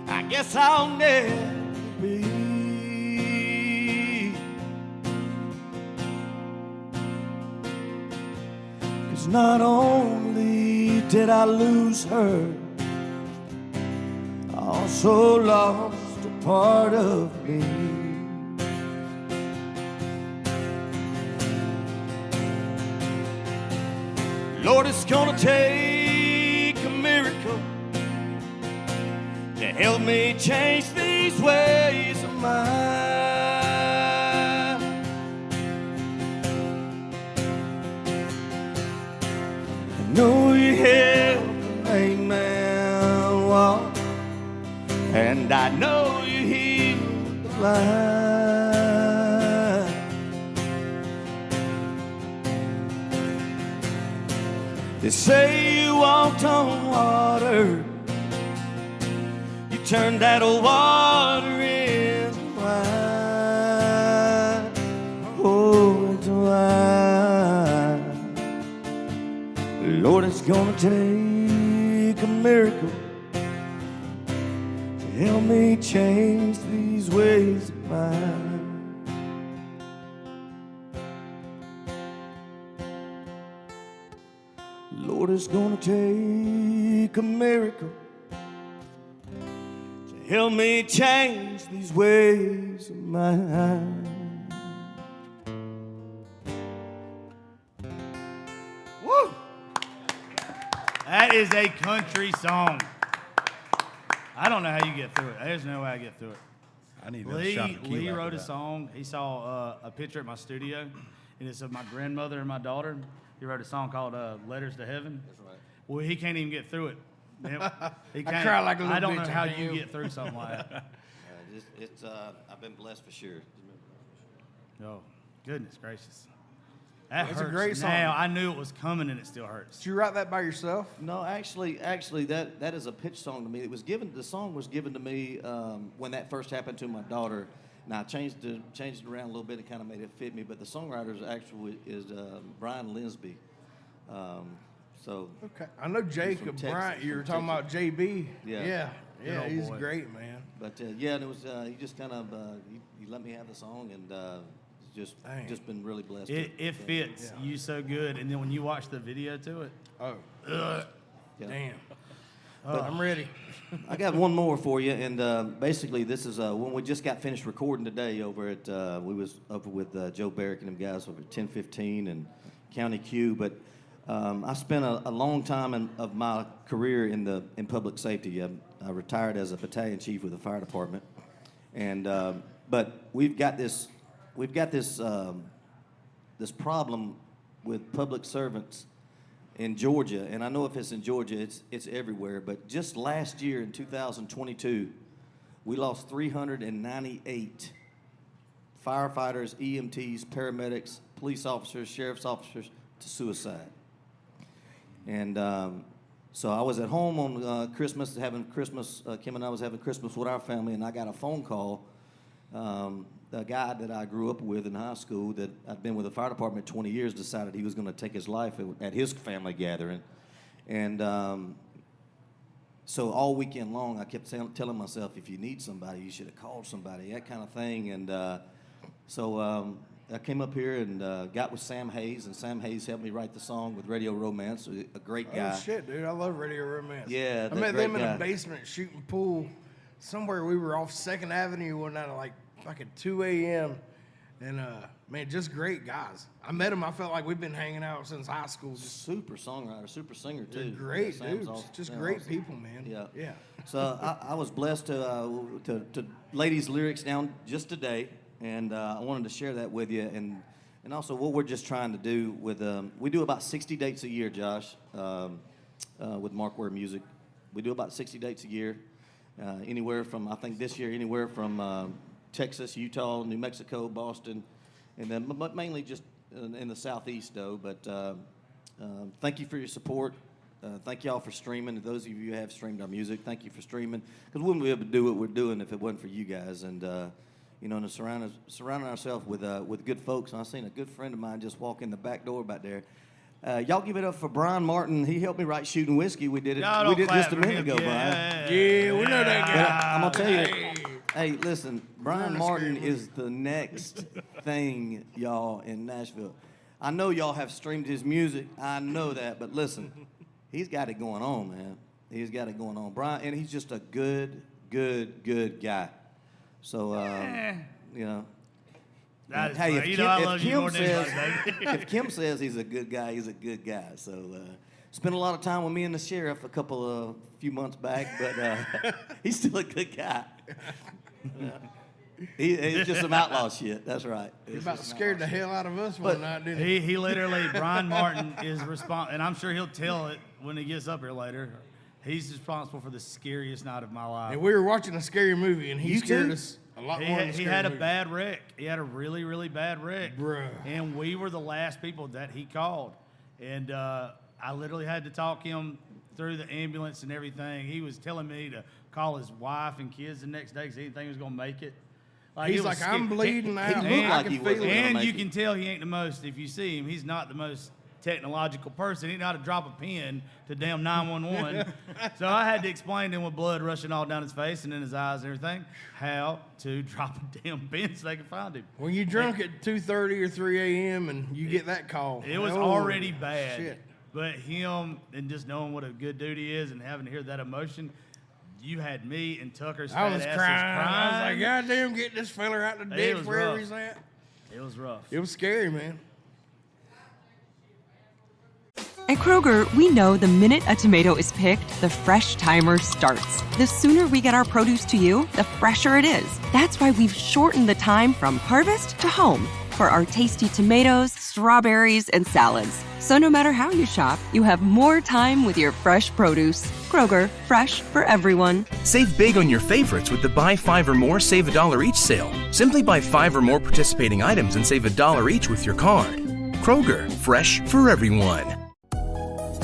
I guess I'll never be. 'Cause not only did I lose her, I also lost a part of me. Lord, it's gonna take a miracle to help me change these ways of mine. I know you help a lame man walk, and I know you heal the blind. They say you walked on water, you turned that old water into wine, oh, into wine. Lord, it's gonna take a miracle to help me change these ways of mine. Lord, it's gonna take a miracle to help me change these ways of mine. Woo! That is a country song. I don't know how you get through it. There's no way I get through it. I need another shot of tequila Lee after wrote a that. song. He saw a picture at my studio, and it's of my grandmother and my daughter. He wrote a song called "Letters to Heaven." That's right. Well, he can't even get through it. He can't. cry like a little I don't know bitch, how I you do. get through something like that. I've been blessed for sure. Oh, goodness gracious. That That's hurts a great song. now. I knew it was coming, and it still hurts. Did you write that by yourself? No, actually, that is a pitch song to me. The song was given to me when that first happened to my daughter. Now I changed it around a little bit and kind of made it fit me. But the songwriter is Brian Linsby. Okay, I know Jacob Texas, Bryant. You were from talking about JB. Yeah. Yeah, old he's boy. great, man. But and it was he just kind of he let me have the song and it's Dang. just been really blessed. It fits you so good, and then when you watch the video to it, Yeah. Damn. I'm ready. I got one more for you, and basically this is when we just got finished recording today over at we was over with Joe Barrick and them guys over at 1015 and County Q. But I spent a long time of my career in public safety. I retired as a battalion chief with the fire department, and but we've got this problem with public servants in Georgia, and I know if it's in Georgia, it's everywhere. But just last year in 2022, we lost 398 firefighters, EMTs, paramedics, police officers, sheriff's officers to suicide. And so I was at home on Christmas, having Christmas. Kim and I was having Christmas with our family, and I got a phone call. A guy that I grew up with in high school that I'd been with the fire department 20 years decided he was going to take his life at his family gathering. And so all weekend long, I kept telling myself, if you need somebody, you should have called somebody, that kind of thing. And so I came up here and got with Sam Hayes, and Sam Hayes helped me write the song with Radio Romance, a great guy. Oh, shit, dude. I love Radio Romance. Yeah, I that met great them in guy. a basement shooting pool somewhere. We were off 2nd Avenue one night at like fucking 2 a.m. And, man, just great guys. I met them. I felt like we've been hanging out since high school. Just Super songwriter, super singer, too. they're great Sam's dudes. awesome. Just Sam's great awesome. people, man. Yeah. Yeah. So I was blessed to lay these lyrics down just today, and I wanted to share that with you, and also what we're just trying to do with we do about 60 dates a year, Josh, with Markware Music. We do about 60 dates a year, anywhere from, I think this year, anywhere from Texas, Utah, New Mexico, Boston, and then but mainly just in the southeast though. But thank you for your support. Thank y'all for streaming. And those of you who have streamed our music, thank you for streaming. Because we wouldn't be able to do what we're doing if it wasn't for you guys. And you know, and surrounding ourselves with good folks. And I seen a good friend of mine just walk in the back door back there. Y'all give it up for Brian Martin. He helped me write "Shooting Whiskey." We did it. Y'all We don't did clap just a for minute him. ago, Yeah. Brian. Yeah, we know that But guy. I'm gonna tell you. Hey. Hey, listen, Brian on the Martin screen. is the next thing, y'all, in Nashville. I know y'all have streamed his music. I know that, but listen, he's got it going on, man. He's got it going on, Brian, and he's just a good guy. So, you know. That is Hey, funny. You know I love you more than anybody, baby. if Kim says he's a good guy, he's a good guy. So, spent a lot of time with me and the sheriff a few months back, but he's still a good guy. He's just some outlaw shit. That's right. He about scared the hell out of us one night, didn't he? He literally, Brian Martin is responsible, and I'm sure he'll tell it when he gets up here later. He's responsible for the scariest night of my life. And we were watching a scary movie, and he You scared too? us a lot He more than had, the he scary had a movie. bad wreck. He had a really, really bad wreck. Bruh. And we were the last people that he called. And I literally had to talk him through the ambulance and everything. He was telling me to call his wife and kids the next day because he didn't think he was going to make it. He's it was like, I'm scary. bleeding out. looked I like can he feel wasn't it. gonna And make you it. can tell he ain't the most, if you see him, he's not the most technological person. He didn't know how to drop a pin to damn 911. So I had to explain to him with blood rushing all down his face and in his eyes and everything, how to drop a damn pin so they could find him. When you're drunk at 2:30 or 3 a.m. and you get that call. It was oh, already bad. Shit. But him and just knowing what a good dude he is and having to hear that emotion, you had me and Tucker's I fat was asses crying. I was crying. like, God damn, get this feller out the It ditch was wherever rough. he's at. It was rough. It was scary, man. At Kroger, we know the minute a tomato is picked, the fresh timer starts. The sooner we get our produce to you, the fresher it is. That's why we've shortened the time from harvest to home for our tasty tomatoes, strawberries, and salads. So no matter how you shop, you have more time with your fresh produce. Kroger, fresh for everyone. Save big on your favorites with the Buy 5 or More Save $1 each sale. Simply buy 5 or more participating items and save $1 each with your card. Kroger, fresh for everyone.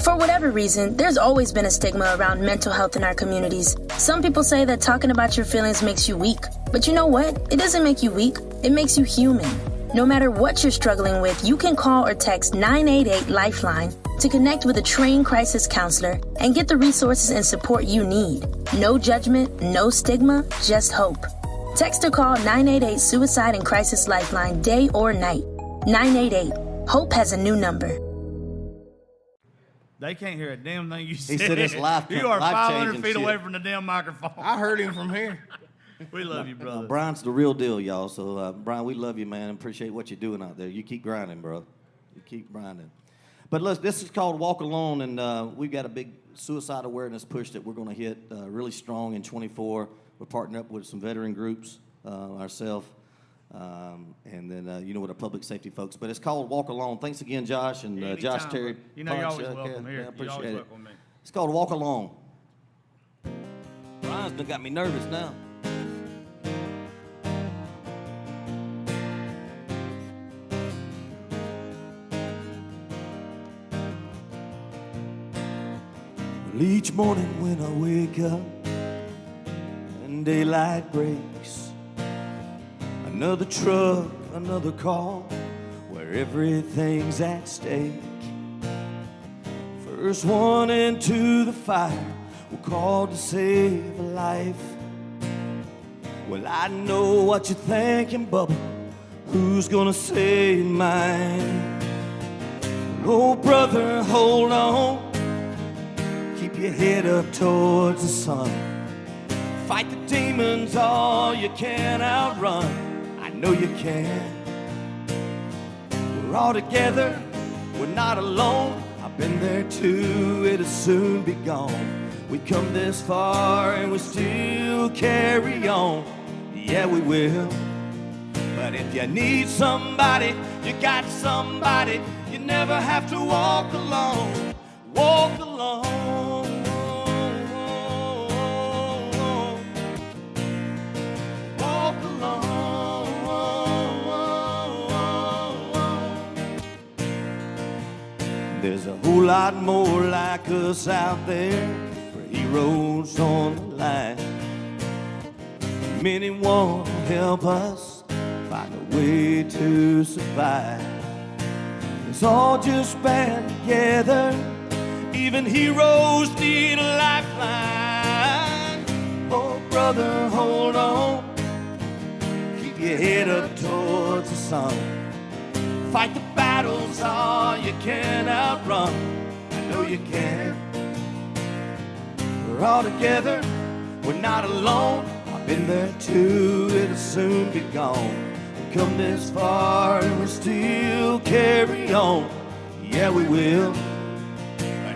For whatever reason, there's always been a stigma around mental health in our communities. Some people say that talking about your feelings makes you weak. But you know what? It doesn't make you weak. It makes you human. No matter what you're struggling with, you can call or text 988-LIFELINE to connect with a trained crisis counselor and get the resources and support you need. No judgment, no stigma, just hope. Text or call 988 Suicide and Crisis Lifeline day or night. 988. Hope has a new number. They can't hear a damn thing you said. He said it's life. You are 500 feet shit. away from the damn microphone. I heard him from here. We love you, brother. Brian's the real deal, y'all. So, Brian, we love you, man. Appreciate what you're doing out there. You keep grinding, bro. You keep grinding. But look, this is called Walk Alone, and we've got a big suicide awareness push that we're going to hit really strong in 24. We're partnering up with some veteran groups ourselves, and then, with our public safety folks. But it's called Walk Alone. Thanks again, Josh, and Josh Terry. You know, you're always welcome here. Yeah, I appreciate always it. welcome me. It's called Walk Alone. Brian's done got me nervous now. Each morning when I wake up and daylight breaks, another truck, another call, where everything's at stake. First one into the fire, we're called to save a life. Well, I know what you're thinking, Bubba, who's gonna save mine? Oh, brother, hold on. Keep your head up towards the sun. Fight the demons all you can outrun. I know you can. We're all together, we're not alone. I've been there too, it'll soon be gone. We come this far and we still carry on. Yeah, we will. But if you need somebody, you got somebody. You never have to walk alone. Walk alone. Walk alone. There's a whole lot more like us out there, for heroes on the line. Many want to help us find a way to survive. Let's all just band together. Even heroes need a lifeline. Oh, brother, hold on. Keep your head up towards the sun. Fight the battles all you can outrun. I know you can. We're all together. We're not alone. I've been there too. It'll soon be gone. We come this far and we still carry on. Yeah, we will.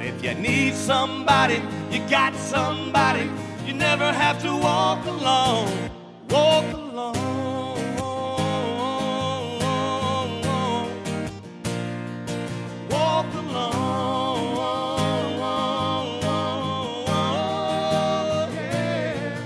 If you need somebody, you got somebody. You never have to walk alone. Walk alone. Walk alone. Yeah.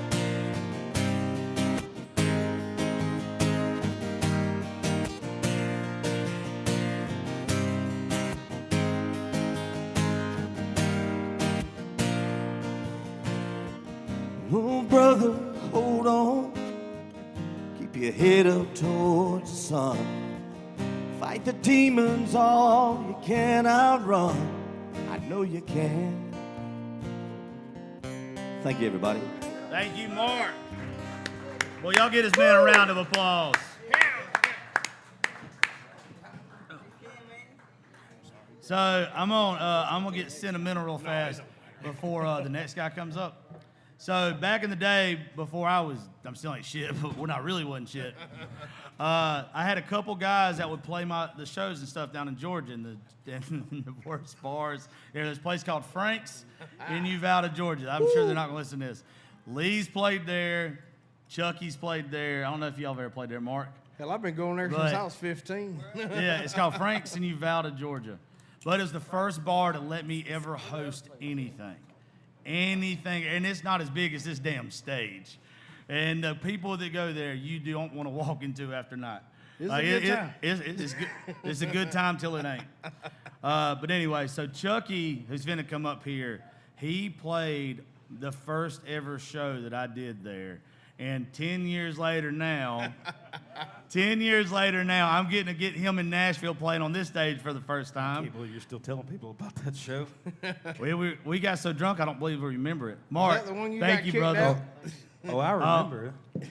Oh, brother, hold on. Keep your head up towards the sun. Fight the demons all you can outrun. I know you can. Thank you, everybody. Thank you, Mark. Well, y'all get this man a round of applause. So I'm gonna get sentimental real fast before the next guy comes up. So back in the day, before I'm still ain't shit, but we're not really wasn't shit. I had a couple guys that would play the shows and stuff down in Georgia in the worst bars. There's a place called Frank's in Uvalde, Georgia. I'm sure they're not gonna listen to this. Lee's played there. Chucky's played there. I don't know if y'all have ever played there, Mark. Hell, I've been going there since I was 15. Yeah, it's called Frank's in Uvalde, Georgia. But it was the first bar to let me ever host anything. And it's not as big as this damn stage. And the people that go there, you don't want to walk into after night. It's a good time. It's good. It's a good time till it ain't. But anyway, so Chucky, who's going to come up here, he played the first ever show that I did there. And 10 years later now, I'm getting to get him in Nashville playing on this stage for the first I time. can't believe you're still telling people about that show. We got so drunk, I don't believe we remember it. Is Mark, that the one you thank got you, kicked brother. out? Oh, I remember it.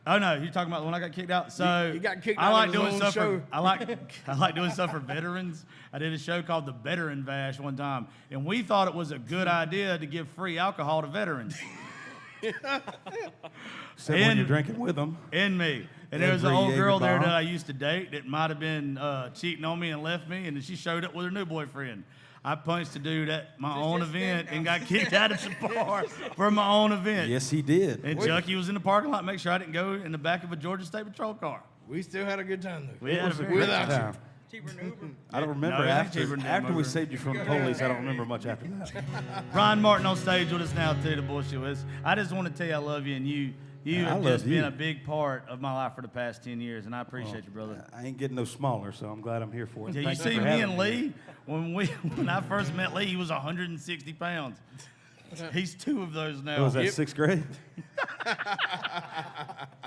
Oh no, you're talking about the one I got kicked out. So He got kicked I out like of his doing own stuff show. for I like doing stuff for veterans. I did a show called the Veteran Bash one time, and we thought it was a good idea to give free alcohol to veterans. Except when you're drinking with them. And me. And there was an Every old girl there Jaeger that bomb. I used to date that might have been cheating on me and left me, and then she showed up with her new boyfriend. I punched a dude at my own event and got kicked out of the bar for my own event. Yes, he did. And Chucky was in the parking lot, make sure I didn't go in the back of a Georgia State Patrol car. We still had a good time, though. We had a was a very great good Without you. time. I don't remember No, it ain't after cheaper than we Uber. saved you from the police. I don't remember much after that. Brian Martin on stage with us now too, the bullshit with us. I just want to tell you I love you, and you I have love just been you. a big part of my life for the past 10 years, and I appreciate you, brother. I ain't getting no smaller, so I'm glad I'm here for it. Yeah, you Thank see for me having and Lee, when I first met Lee, he was 160 pounds. He's 2 of those now. Oh, was that 6th grade?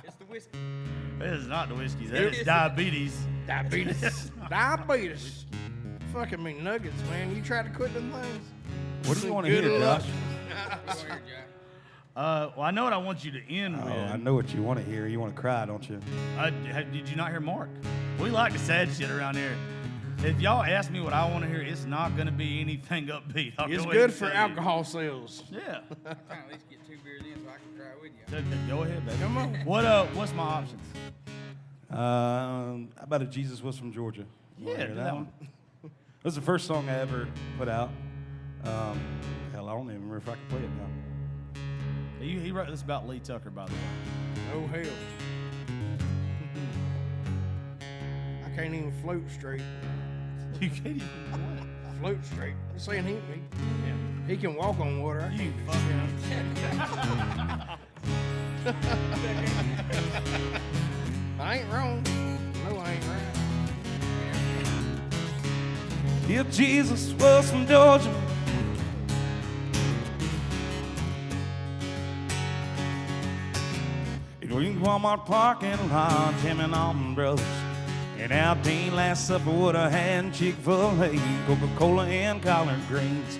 It's the whiskey. It is not the whiskey, that is diabetes. Diabetes. Diabetes. Fucking me nuggets, man. You try to quit them things. What do you want to Good hear, luck. Josh? Well, I know what I want you to end Oh, with. I know what you want to hear. You want to cry, don't you? Did you not hear Mark? We like the sad shit around here. If y'all ask me what I want to hear, it's not going to be anything upbeat. I'll It's go ahead good and for tell you. alcohol sales. Yeah. I'm trying to at least get 2 beers in so I can try with you. Go ahead, baby. Come on. What's my options? How about if Jesus Was From Georgia? You wanna Yeah, hear do that one. That was the first song I ever put out. Hell, I don't even remember if I can play it now. He wrote this about Lee Tucker, by the way. Oh, hell. I can't even float straight. You can't even Float straight. I'm saying he can walk on water. I You can't. I ain't wrong. No, I ain't right. If Jesus was from Georgia, it was in Walmart parking lot, Tim and Alton Brothers. And Alpine Last Supper would have had Chick-fil-A, Coca-Cola and collard greens.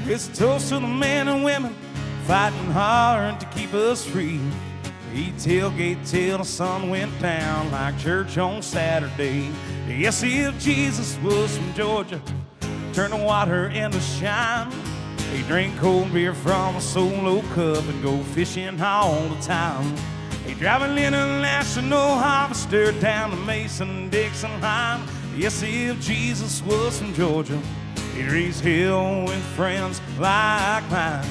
It's a toast to the men and women fighting hard to keep us free. Eat tailgate till the sun went down like church on Saturday. Yes, if Jesus was from Georgia, turn the water into shine. He drink cold beer from a solo cup and go fishing all the time. He drive an international harvester down the Mason-Dixon line. Yes, if Jesus was from Georgia, he'd raise hell with friends like mine.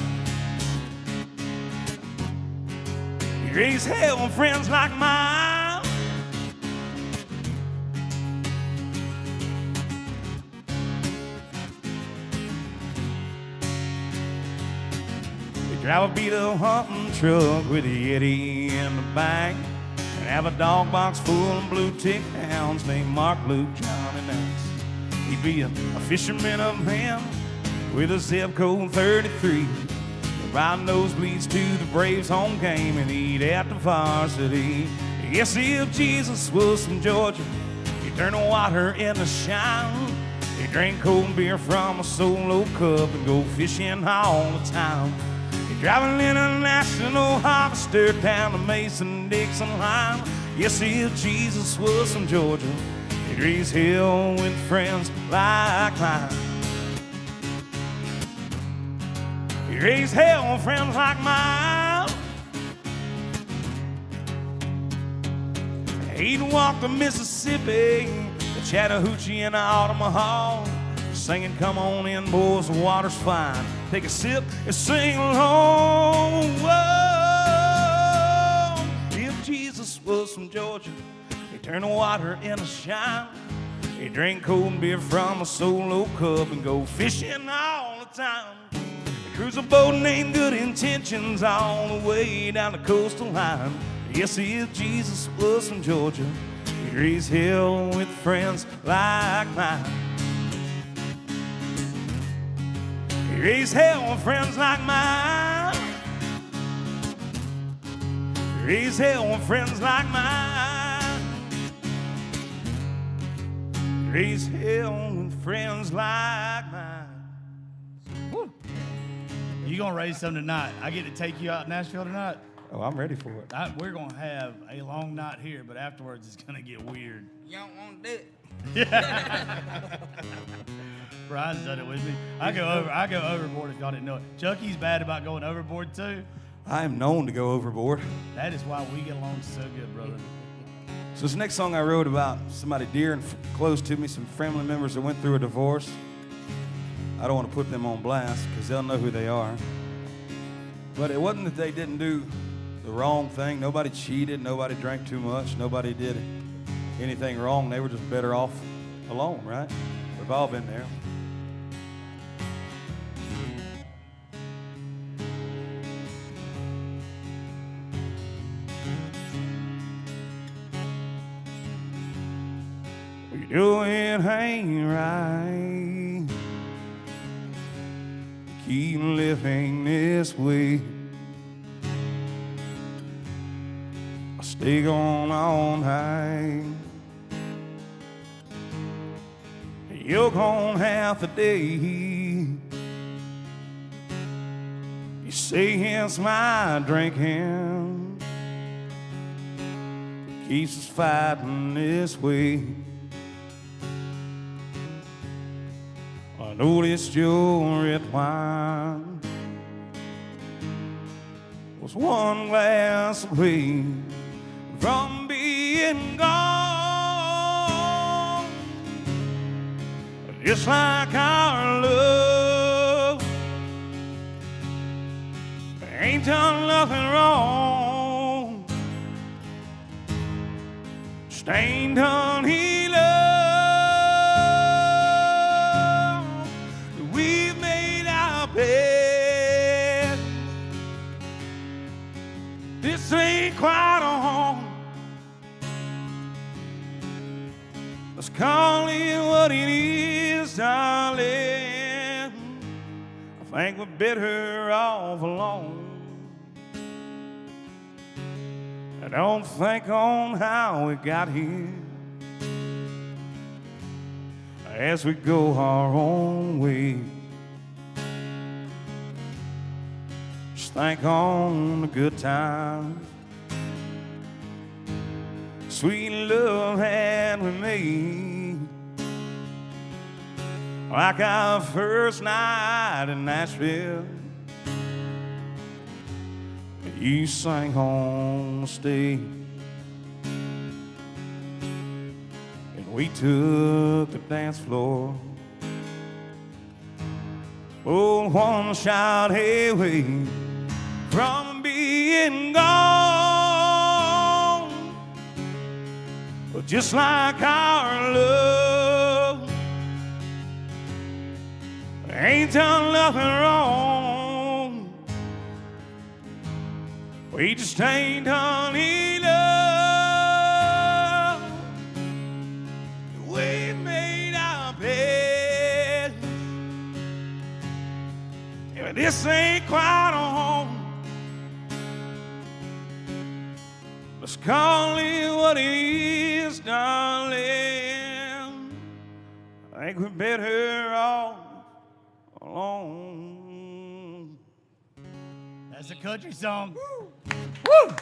He'd raise hell with friends like mine. He drive a beat-up hunting truck with a Yeti in the back, and have a dog box full of blue-tick hounds named Mark, Luke, John, and Max. He'd be a fisherman of men with a zip code 33, ride nosebleeds to the Braves home game and eat at the varsity. Yes, if Jesus was from Georgia, he'd turn the water into shine. He'd drink cold beer from a solo cup and go fishing all the time. He'd drive an international harvester down the Mason-Dixon line. Yes, if Jesus was from Georgia, he'd raise hell with friends like mine. He'd raise hell with friends like mine. He'd walk the Mississippi, the Chattahoochee, and the Omaha, singing, "Come on in, boys, the water's fine. Take a sip and sing along." Whoa. If Jesus was from Georgia, he'd turn the water into shine. He'd drink cold beer from a solo cup and go fishing all the time. He'd cruise a boat named Good Intentions all the way down the coastal line. Yes, if Jesus was from Georgia, He's here with friends like mine. He's here with friends like mine. He's here with friends like mine. He's here with friends like mine. Woo. You gonna raise some tonight? I get to take you out in Nashville tonight. Oh, I'm ready for it. We're gonna have a long night here, but afterwards it's gonna get weird. You don't want to do it. Yeah. Brian's done it with me. I go overboard if y'all didn't know it. Chucky's bad about going overboard too. I am known to go overboard. That is why we get along so good, brother. So this next song I wrote about somebody dear and close to me, some family members that went through a divorce. I don't want to put them on blast because they'll know who they are. But it wasn't that they didn't do the wrong thing. Nobody cheated. Nobody drank too much. Nobody did anything wrong. They were just better off alone, right? We've all been there. What you doing ain't right. Keep living this way. Stay gone all night. You're gone half a day. You say it's my drinking keeps us fighting this way. I noticed your red wine was one glass away from being gone. Just like our love ain't done nothing wrong. Just ain't done he love. We've made our bed. This ain't quite a home. Let's call it what it is, darling. I think we're better off alone. I don't think on how we got here as we go our own way. Just think on the good times, sweet love had with me, like our first night in Nashville. You sang home to stay, and we took the dance floor. Oh, one shot away from being gone. Just like our love ain't done nothing wrong. We just ain't done any love. We made our bed. Yeah, but this ain't quite a home. Let's call it what it is, darling. I think we're better off alone. That's a country song. Woo!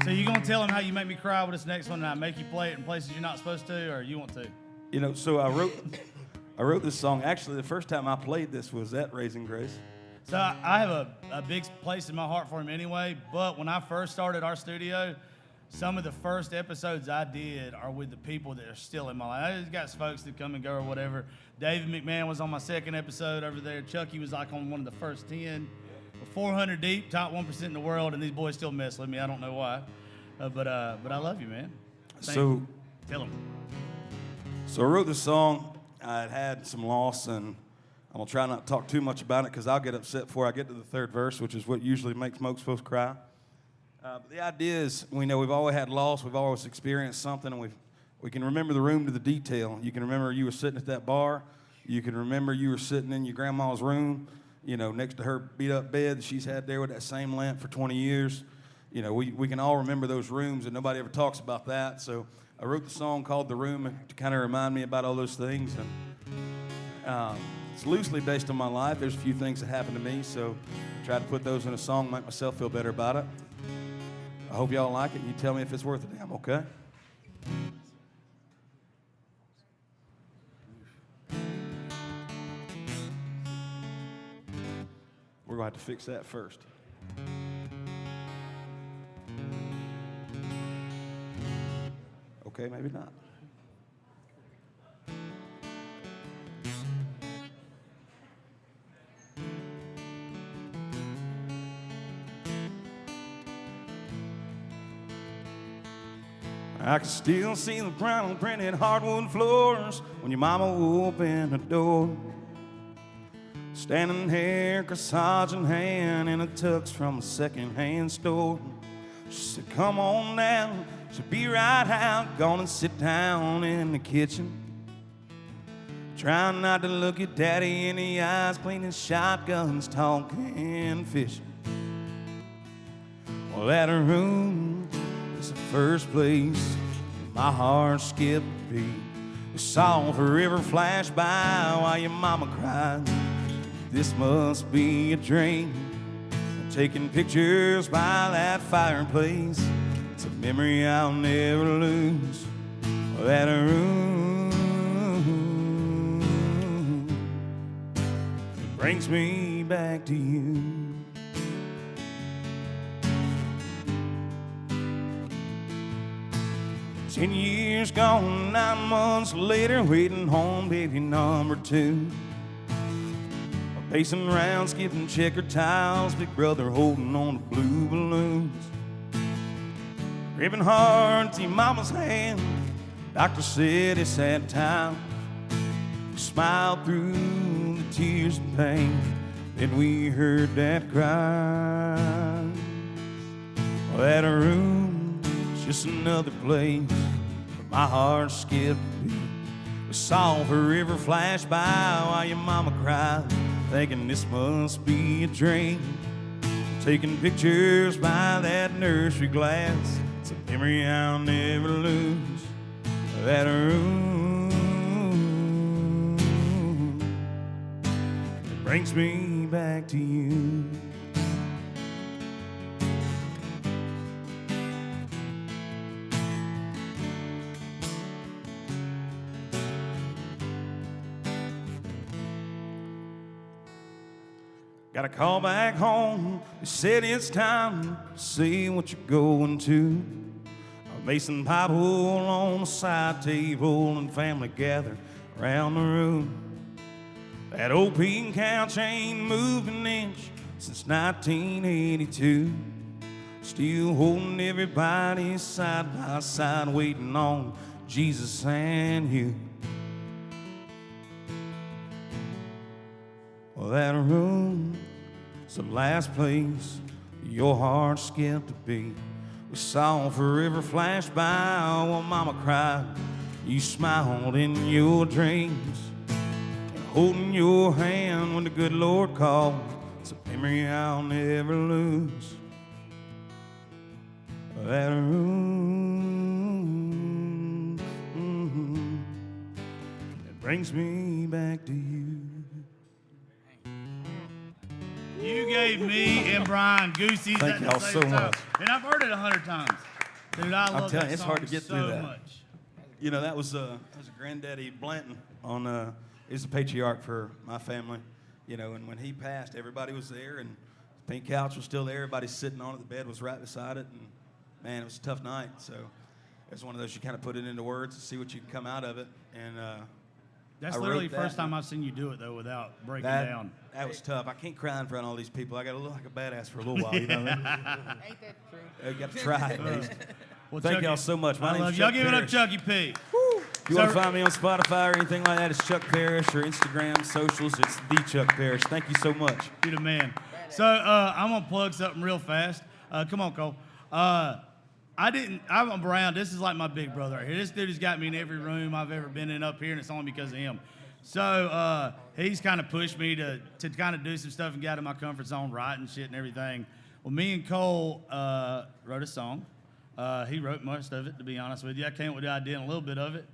So you gonna tell him how you make me cry with this next one, and I make you play it in places you're not supposed to, or you want to? You know, so I wrote this song. Actually, the first time I played this was at Raising Grace. So I have a big place in my heart for him anyway, but when I first started our studio, some of the first episodes I did are with the people that are still in my life. I just got folks that come and go or whatever. David McMahon was on my second episode over there. Chucky was like on one of the first 10. 400 deep, top 1% in the world, and these boys still mess with me. I don't know why. But I love you, man. Thank you. Tell them. So I wrote this song. I had some loss, and I'm going to try not to talk too much about it because I'll get upset before I get to the third verse, which is what usually makes most folks cry. But the idea is, we know we've always had loss, we've always experienced something, and we can remember the room to the detail. You can remember you were sitting at that bar. You can remember you were sitting in your grandma's room, next to her beat-up bed that she's had there with that same lamp for 20 years. We can all remember those rooms, and nobody ever talks about that. So I wrote the song called The Room to kind of remind me about all those things. And it's loosely based on my life. There's a few things that happened to me, so I tried to put those in a song, make myself feel better about it. I hope y'all like it. You tell me if it's worth a damn, okay? We're going to have to fix that first. Okay, maybe not. I can still see the brown printed hardwood floors when your mama opened the door. Standing there, corsage in hand, in a tux from a second-hand store. She said, come on down, she'll be right out, gonna sit down in the kitchen. Trying not to look at daddy in the eyes, cleaning shotguns, talking, fishing. Well, that room is the first place my heart skipped a beat. We saw a river flash by while your mama cried. This must be a dream. Taking pictures by that fireplace, it's a memory I'll never lose. That room brings me back to you. Ten years gone, 9 months later, waiting home, baby number 2. Pacing around, skipping checkered tiles, big brother holding on to blue balloons. Gripping hard to your mama's hand, doctor said it's that time. We smiled through the tears and pain, then we heard that cry. Well, that room is just another place where my heart skipped a beat. We saw her river flash by while your mama cried, thinking this must be a dream. Taking pictures by that nursery glass, it's a memory I'll never lose. That room it brings me back to you. Got a call back home, they said it's time to see what you're going to. A mason pipe hole on the side table and family gathered around the room. That old pecan couch ain't moved an inch since 1982. Still holding everybody side by side, waiting on Jesus and you. Well, that room is the last place your heart skipped a beat. We saw a river flash by while mama cried. You smiled in your dreams, and holding your hand when the good Lord called. It's a memory I'll never lose. That room, it brings me back to you. You gave me and Brian goosies. Thank y'all so much. And I've heard it 100 times. Dude, I love that it's song hard to get so through that. much. That was a granddaddy Blanton on. He's the patriarch for my family. And when he passed, everybody was there, and the pink couch was still there. Everybody's sitting on it. The bed was right beside it, and man, it was a tough night. So it was one of those you kind of put it into words to see what you can come out of it. And that's literally the first time I've seen you do it though, without breaking down. That was tough. I can't cry in front of all these people. I got to look like a badass for a little while. You know what I mean? Ain't that true? You got to try at least. Well, Thank Chucky, y'all so much. My I name's love Chuck y'all. Give it up, Parrish. Chucky P. If you want to find me on Spotify or anything like that, it's Chuck Parrish, or Instagram, socials. It's the Chuck Parrish. Thank you so much. You're the man. So I'm gonna plug something real fast. Come on, Cole. I'm around. This is like my big brother right here. This dude has got me in every room I've ever been in up here, and it's only because of him. So he's kind of pushed me to kind of do some stuff and get out of my comfort zone, writing shit and everything. Well, me and Cole wrote a song. He wrote most of it, to be honest with you. I came with the idea and a little bit of it.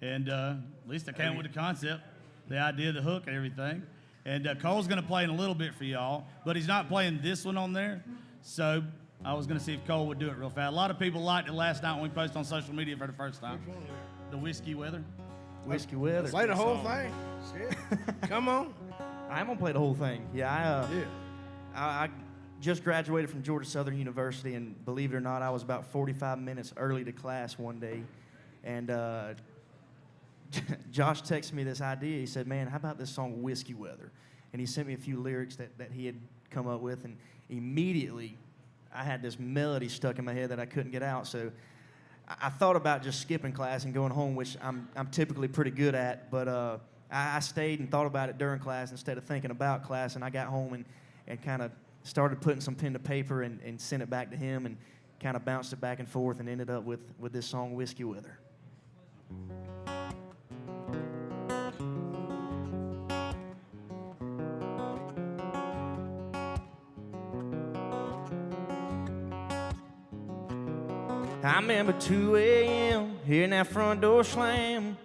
And at least I came with the concept, the idea, the hook, and everything. And Cole's going to play in a little bit for y'all, but he's not playing this one on there. So I was going to see if Cole would do it real fast. A lot of people liked it last night when we posted on social media for the first time. The Whiskey Weather. Whiskey Weather. Play the whole thing. Shit. Come on. I'm going to play the whole thing. Yeah, I just graduated from Georgia Southern University, and believe it or not, I was about 45 minutes early to class one day. And Josh texted me this idea. He said, man, how about this song, Whiskey Weather? And he sent me a few lyrics that he had come up with, and immediately I had this melody stuck in my head that I couldn't get out. So I thought about just skipping class and going home, which I'm typically pretty good at, but I stayed and thought about it during class instead of thinking about class, and I got home and kind of started putting some pen to paper and sent it back to him and kind of bounced it back and forth and ended up with this song, Whiskey Weather. I remember 2 a.m. hearing that front door slam,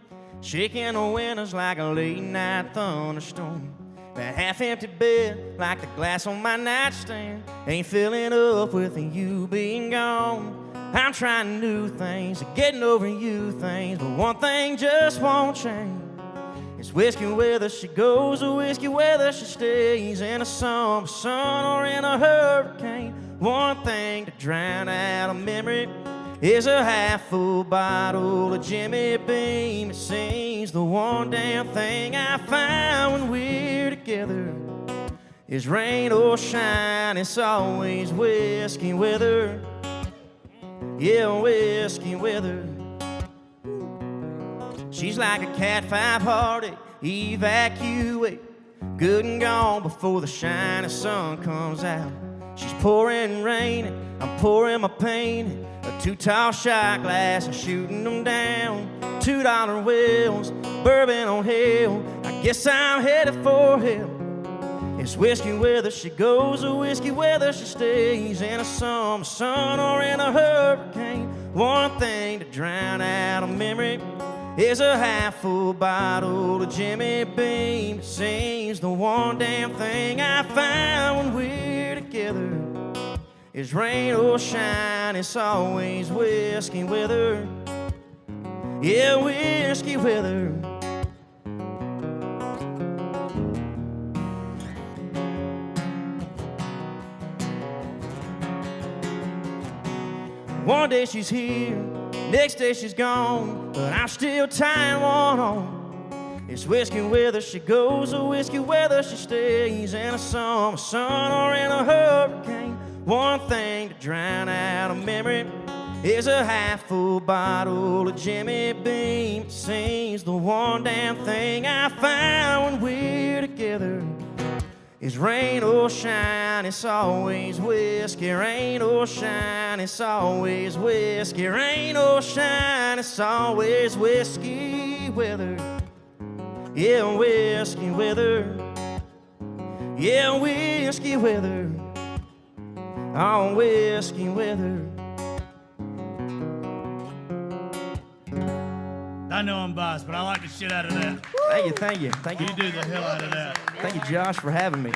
shaking the windows like a late night thunderstorm. That half-empty bed, like the glass on my nightstand, ain't filling up with you being gone. I'm trying new things, getting over you things, but one thing just won't change. It's whiskey weather she goes, or whiskey weather she stays, in a summer sun or in a hurricane. One thing to drown out a memory is a half-full bottle of Jimmy Beam. It seems the one damn thing I find when we're together is rain or shine. It's always whiskey weather. Yeah, whiskey weather. She's like a Cat 5 hearted evacuate, good and gone before the shining sun comes out. She's pouring rain, I'm pouring my pain. A 2 tall shot glass and shooting them down. $2 wills, bourbon on hill. I guess I'm headed for hell. It's whiskey weather she goes, or whiskey weather she stays, in a summer sun or in a hurricane. One thing to drown out a memory is a half-full bottle of Jimmy Beam. It seems the one damn thing I find when we're together is rain or shine. It's always whiskey weather. Yeah, whiskey weather. One day she's here, next day she's gone, but I'm still tying one on. It's whiskey weather she goes, or whiskey weather she stays, in a summer sun or in a hurricane. One thing to drown out a memory is a half-full bottle of Jimmy Beam. It seems the one damn thing I find when we're together is rain or shine. It's always whiskey, rain or shine. It's always whiskey, rain or shine. It's always whiskey weather. Yeah, whiskey weather. Yeah, whiskey weather. On whiskey weather. I know I'm biased, but I like the shit out of that. Thank you. You do the hell out of that. Thank you, Josh, for having me.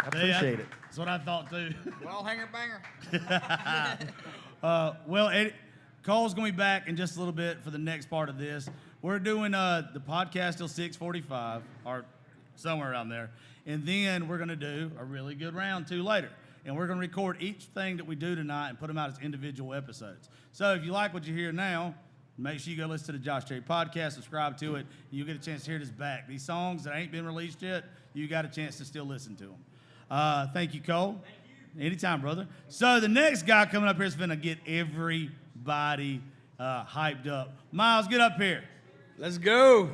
I appreciate it. That's what I thought too. Well, hanger banger. Well, Eddie, Cole's gonna be back in just a little bit for the next part of this. We're doing the podcast till 6:45 or somewhere around there, and then we're gonna do a really good round 2 later. And we're going to record each thing that we do tonight and put them out as individual episodes. So if you like what you hear now, make sure you go listen to the Josh Terry podcast, subscribe to it, and you'll get a chance to hear this back. These songs that ain't been released yet, you got a chance to still listen to them. Thank you, Cole. Thank you. Anytime, brother. So the next guy coming up here is going to get everybody hyped up. Miles, get up here. Let's go.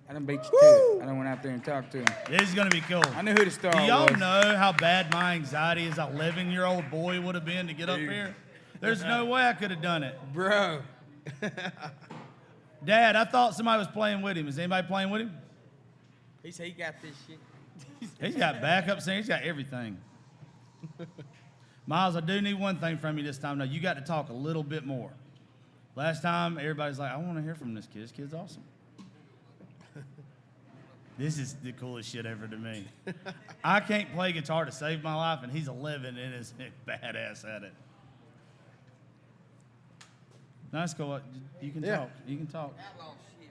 I done beat you to it. I done went out there and talked to him. This is going to be cool. I knew who the star was. Do y'all know how bad my anxiety as an 11-year-old boy would have been to get up here? There's no way I could have done it. Bro. Dad, I thought somebody was playing with him. Is anybody playing with him? He said he got this shit. He's got backup singers. He's got everything. Miles, I do need one thing from you this time. Now, you got to talk a little bit more. Last time, everybody's like, I want to hear from this kid. This kid's awesome. This is the coolest shit ever to me. I can't play guitar to save my life, and he's 11 and is badass at it. Nice, go. You can talk. You can talk.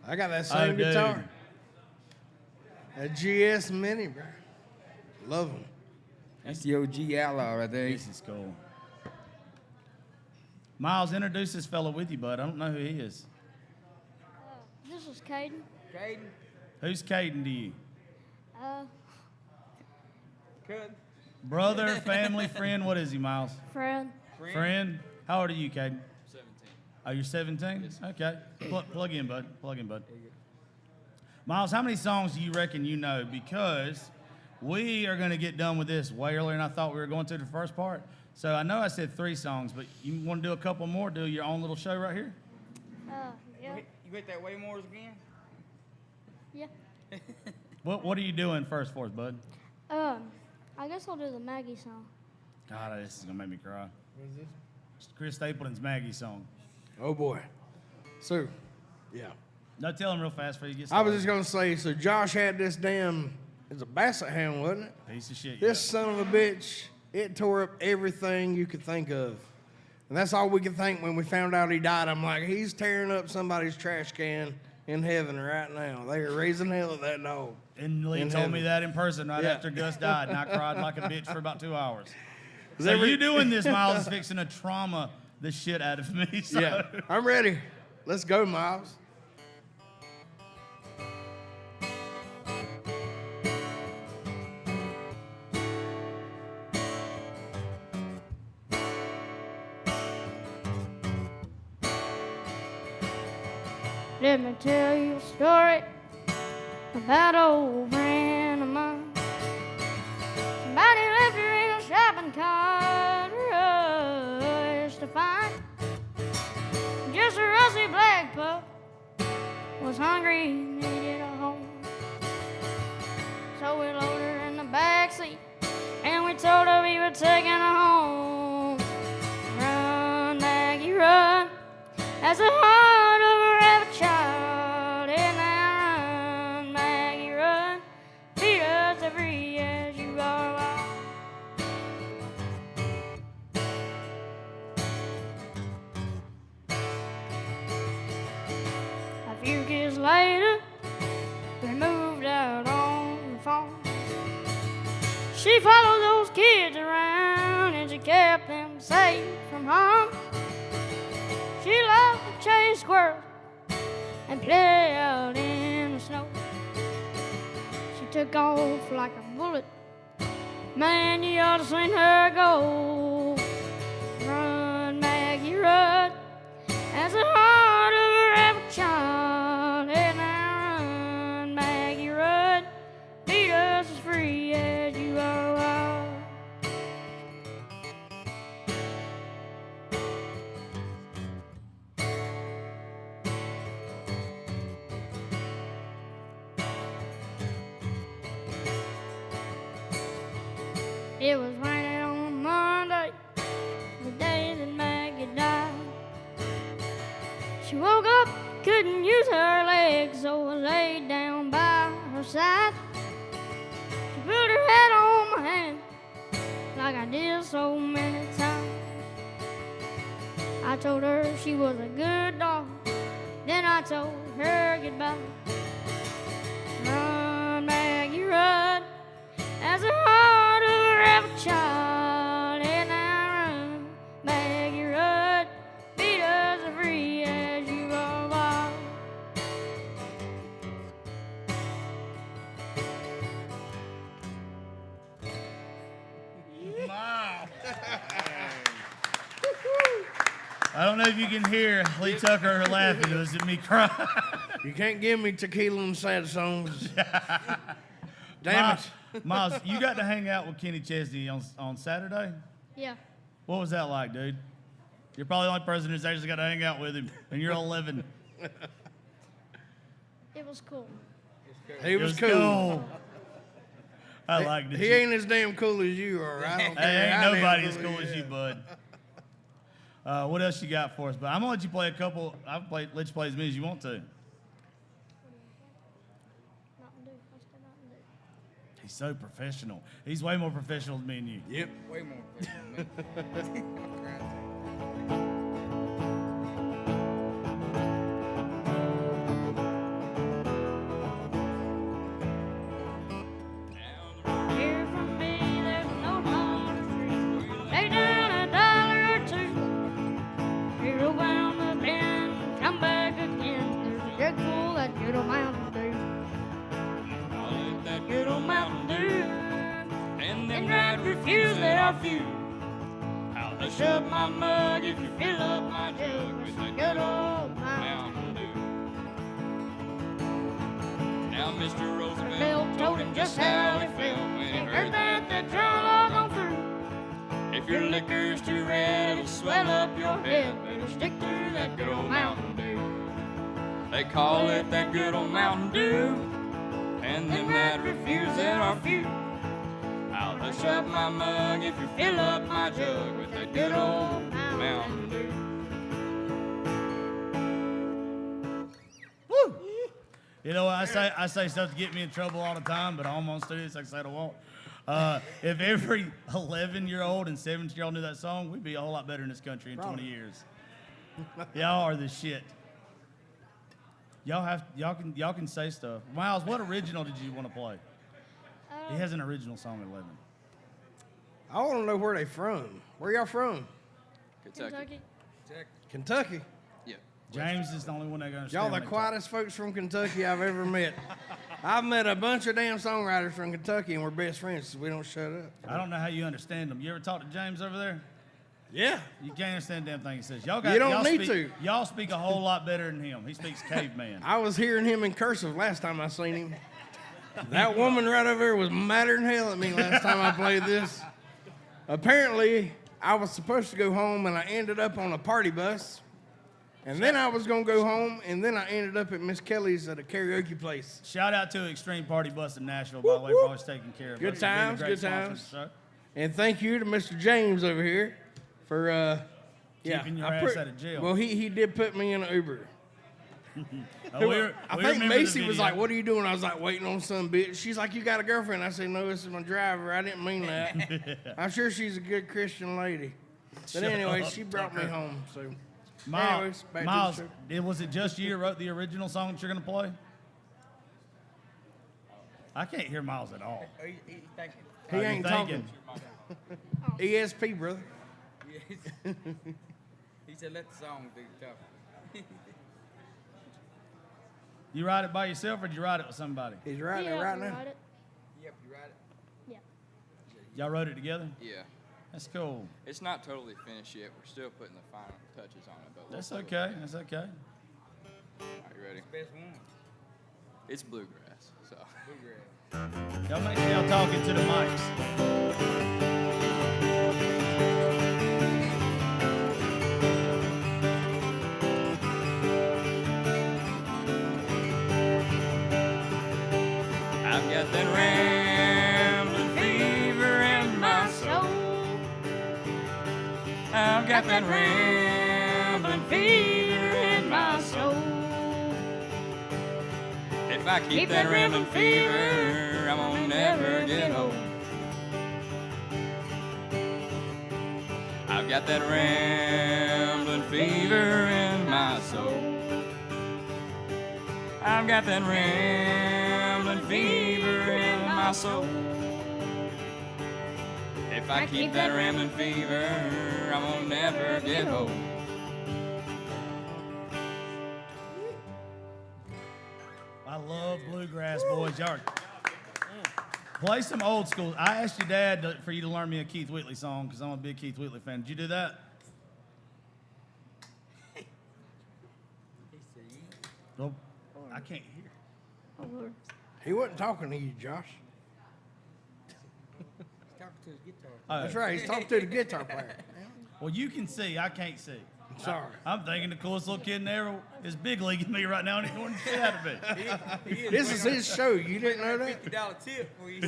I got that same guitar. Dude. That GS Mini, bro. Love them. That's the OG Outlaw right there. This is cool. Miles, introduce this fella with you, bud. I don't know who he is. This is Caden. Caden. Who's Caden to you? Good. Brother, family, friend. What is he, Miles? Friend. Friend. How old are you, Caden? 17. Oh, you're 17? Yes. Okay. Plug in, bud. Plug in, bud. Miles, how many songs do you reckon you know? Because we are going to get done with this way earlier than I thought we were going to the first part. So I know I said 3 songs, but you want to do a couple more? Do your own little show right here? Yeah. You hit that Waymores again? Yeah. What are you doing first for us, bud? I guess I'll do the Maggie song. God, this is going to make me cry. What is this? It's Chris Stapleton's Maggie song. Oh, boy. So, yeah. No, tell him real fast before you get I started. was just going to say, so Josh had this damn, it's a basset hound, wasn't it? Piece of shit. This son of a bitch, it tore up everything you could think of. And that's all we could think when we found out he died. I'm like, he's tearing up somebody's trash can in heaven right now. They are raising hell at that dog. And Lee told me that in person right after Gus died, and I cried like a bitch for about 2 hours. So you doing this, Miles, is fixing to trauma the shit out of me. So. Yeah, I'm ready. Let's go, Miles. Let me tell you a story about an old friend of mine. Somebody left her in a shopping cart to find. Just a rusty black pup was hungry and needed a home. So we loaded her in the backseat and we told her we were taking her home. Run, Maggie, run, as the heart of a rabbit child. And now run, Maggie, run, beat us as free as you are wild. A few years later, we moved out on the farm. She followed those kids around and she kept them safe from harm. She loved to chase squirrels and play out in the snow. She took off like a bullet. Man, you ought to seen her go. Run, Maggie, run, as the heart of a rabbit child. And now run, Maggie, run, beat us as free as you are wild. It was raining on a Monday, the day that Maggie died. She woke up, couldn't use her legs, so I laid down by her side. She put her head on my hand, like I did so many times. I told her she was a good dog, then I told her goodbye. Run, Maggie, run, as her heart of a rabbit child. And now run, Maggie, run, beat us as free as you are wild. Wow. I don't know if you can hear Lee Tucker laughing. It was me crying. You can't give me tequila and sad songs. Damn it. Miles, you got to hang out with Kenny Chesney on Saturday? Yeah. What was that like, dude? You're probably the only person who's actually got to hang out with him, and you're 11. It was cool. He was cool. I liked it. He ain't as damn cool as you are. I don't care. Ain't nobody as cool as you, bud. What else you got for us? But I'm gonna let you play a couple. Let you play as many as you want to. Mountain Dew. What's the Mountain Dew? He's so professional. He's way more professional than me and you. Yep. Way more professional than me. Hear from me, there's no longer free. Lay down $1 or two. Hey, roll down the bend, come back again. There's a good cool, that good old Mountain Dew. Call it that Good old Mountain Dew. And them that refuse, they are few. I'll Hush up my mug if you fill up my jug with that good old Mountain Dew. Now Mr. Bill Roosevelt told him just how he felt when he heard that the trail all gone through. if your liquor's too red, it'll swell up your head. Better stick to that good old Mountain Dew. They call it that good old Mountain Dew, and them that refuse, there are few. I'll hush up my mug if you fill up my jug with that good old Mountain Dew. Woo! You know, I say stuff to get me in trouble all the time, but I almost do this. Like I said, I won't. If every 11-year-old and 17-year-old knew that song, we'd be a whole lot better in this country in 20 years. Y'all are the shit. Y'all can say stuff. Miles, what original did you want to play? He has an original song at 11. I want to know where they from. Where y'all from? Kentucky. Kentucky. Yeah. James is the only one that gonna Y'all the quietest folks from Kentucky I've ever met. I've met a bunch of damn songwriters from Kentucky, and we're best friends, so we don't shut up. I don't know how you understand them. You ever talk to James over there? Yeah. You can't understand a damn thing he says. Y'all need to. Y'all speak a whole lot better than him. He speaks caveman. I was hearing him in cursive last time I seen him. That woman right over there was madder than hell at me last time I played this. Apparently, I was supposed to go home, and I ended up on a party bus. And then I was going to go home, and then I ended up at Miss Kelly's at a karaoke place. Shout out to Extreme Party Bus in Nashville, by the way, for always taking care of us. Good times, Being a good great times. sponsor of the show. And thank you to Mr. James over here for Keeping your ass out of jail. Well, he did put me in an Uber. I I think Macy was like, "What are you doing?" I was like, "Waiting on some bitch." She's like, "You got a girlfriend?" I said, "No, this is my driver. I didn't mean that." I'm sure she's a good Christian lady. But Shut anyway, up, she brought me Tucker. home. So, Miles, anyways, back to the show. was it just you that wrote the original song that you're going to play? I can't hear Miles at all. He thinking. He Oh, you ain't thinking? talking. ESP, brother. He said, let the song do the talking. You write it by yourself or did you write it with somebody? He's writing it right now. Yep, you write it? Yeah. Y'all wrote it together? Yeah. That's cool. It's not totally finished yet. We're still putting the final touches on it. But That's okay. That's okay. Are you ready? Best one. It's bluegrass, so. Bluegrass. Y'all make sure y'all talking to the mics. I've got that rambling fever in my soul. I've got that rambling fever in my soul. If I keep that rambling fever, I won't never get old. I've got that rambling fever in my soul. I've got that rambling fever in my soul. If I keep that rambling fever, I won't never get old. I love bluegrass, boys. Y'all play some old school. I asked your dad for you to learn me a Keith Whitley song because I'm a big Keith Whitley fan. Did you do that? Well, I can't hear. Oh, Lord. He wasn't talking to you, Josh. He's talking to his guitar. That's right. He's talking to the guitar player. Well, you can see. I can't see. Sorry. I'm thinking the coolest little kid in there is big leaguing me right now and ignoring the shit out of me. This is his show. You didn't know that? $50 tip for you.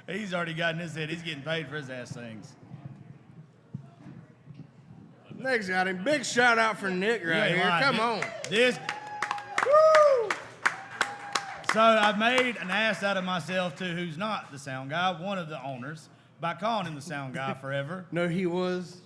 He's already got in his head. He's getting paid for his ass things. Nick's got him. Big shout out for Nick right here. Come on. This. Woo! So I've made an ass out of myself too, who's not the sound guy, one of the owners, by calling him the sound guy forever. No, he was.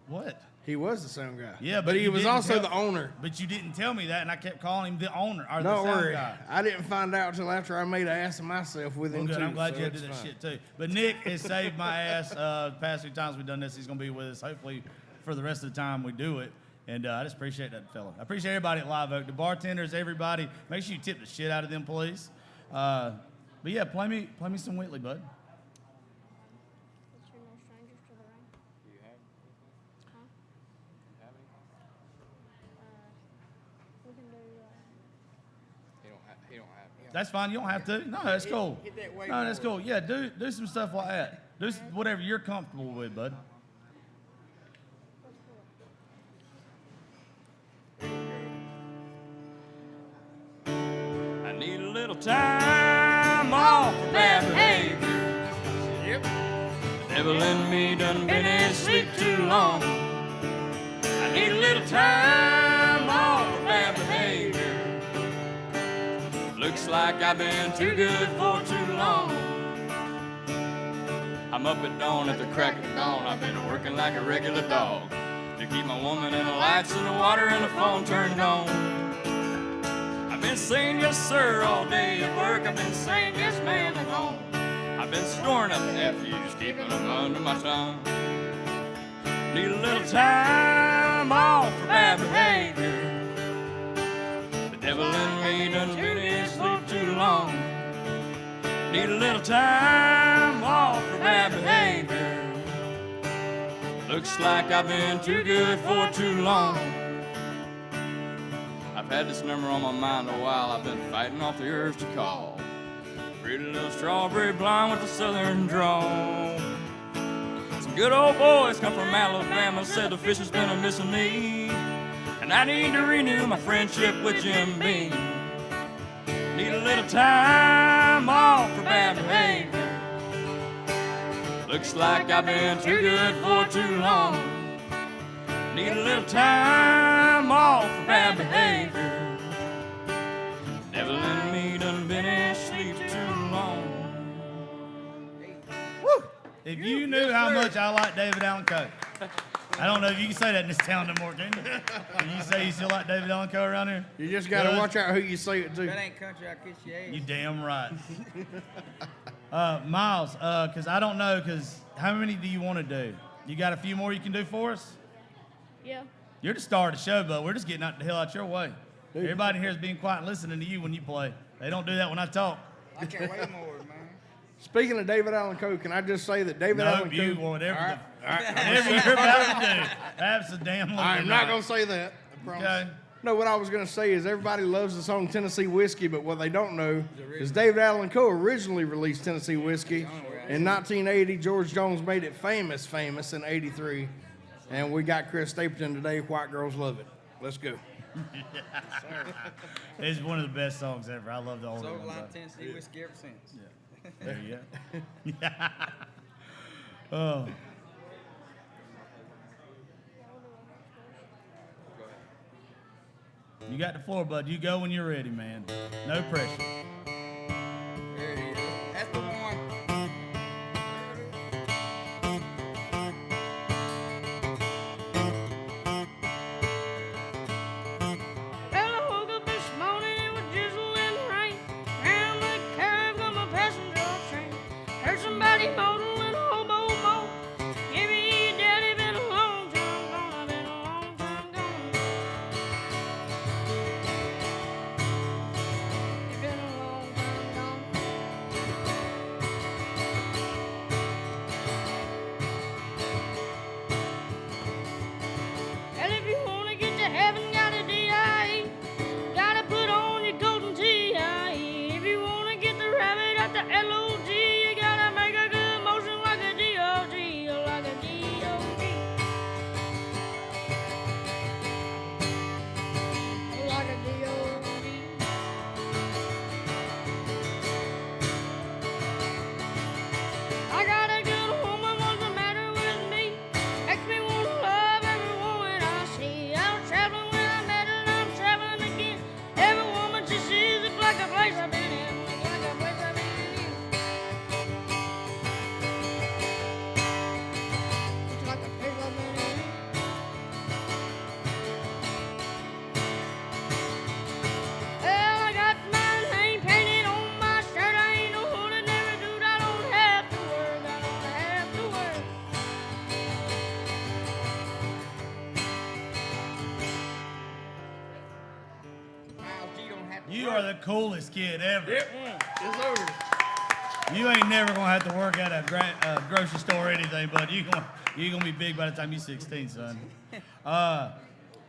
What? He was the sound guy. Yeah, but he you was didn't also tell- the owner. But you didn't tell me that, and I kept calling him the owner or the Don't sound worry. guy. I didn't find out until after I made an ass of myself with Well, him good. too. I'm glad so you had to it's do that fine. shit too. But Nick has saved my ass the past few times we've done this. He's going to be with us hopefully for the rest of the time we do it. And I just appreciate that fella. I appreciate everybody at Live Oak, the bartenders, everybody. Make sure you tip the shit out of them, please. But yeah, play me some Whitley, bud. That's fine. You don't have to. No, that's cool. No, that's cool. Yeah, do some stuff like that. Do whatever you're comfortable with, bud. I need a little time off for bad behavior. Yep. The devil in me done been asleep too long. I need a little time off for bad behavior. Looks like I've been too good for too long. I'm up at dawn at the crack of dawn. I've been working like a regular dog to keep my woman and the lights and the water and the phone turned on. I've been saying yes sir all day at work. I've been saying yes ma'am at home. I've been storing up nephews, keeping them under my tongue. Need a little time off for bad behavior. The devil in me done been asleep too long. Need a little time off for bad behavior. Looks like I've been too good for too long. I've had this number on my mind a while. I've been fighting off the urge to call. Pretty little strawberry blonde with a southern drawl. Some good old boys come from Alabama, said the fish has been a missing me, and I need to renew my friendship with Jim Beam. Need a little time off for bad behavior. Looks like I've been too good for too long. Need a little time off for bad behavior. Devil in me done been asleep too long. Woo! If you knew how much I like David Allan Coe. I don't know if you can say that in this town no more, can you? Can you say you still like David Allan Coe around here? You just got to watch out who you say it to. That ain't country, I kiss your ass. You damn right. Miles, because I don't know, because how many do you want to do? You got a few more you can do for us? Yeah. You're the star of the show, but we're just getting out the hell out your way. Everybody here is being quiet and listening to you when you play. They don't do that when I talk. I can't wait more, man. Speaking of David Allan Coe, can I just say that David Allan Coe... you whatever, All right. whatever you're about to do. Absolutely. I'm not going to say that. I promise. Okay. No, what I was going to say is everybody loves the song Tennessee Whiskey, but what they don't know is David Allan Coe originally released Tennessee Whiskey. In 1980, George Jones made it famous in 83. And we got Chris Stapleton today, White Girls Love It. Let's go. It's one of the best songs ever. I love the older So ones. like Tennessee whiskey ever since. Yeah. There you go. Oh. You got the floor, bud. You go when you're ready, man. No pressure. There it is. That's the one. Well, I woke up this morning, it was drizzling rain. Round the curve on my passenger train. Heard somebody moaning, hobo mo. Give me daddy, been a long time gone, been a long time gone. It's been a long You are the coolest kid ever. Yep. It's over. You ain't never gonna have to work at a grocery store or anything, but you're gonna be big by the time you're 16, son.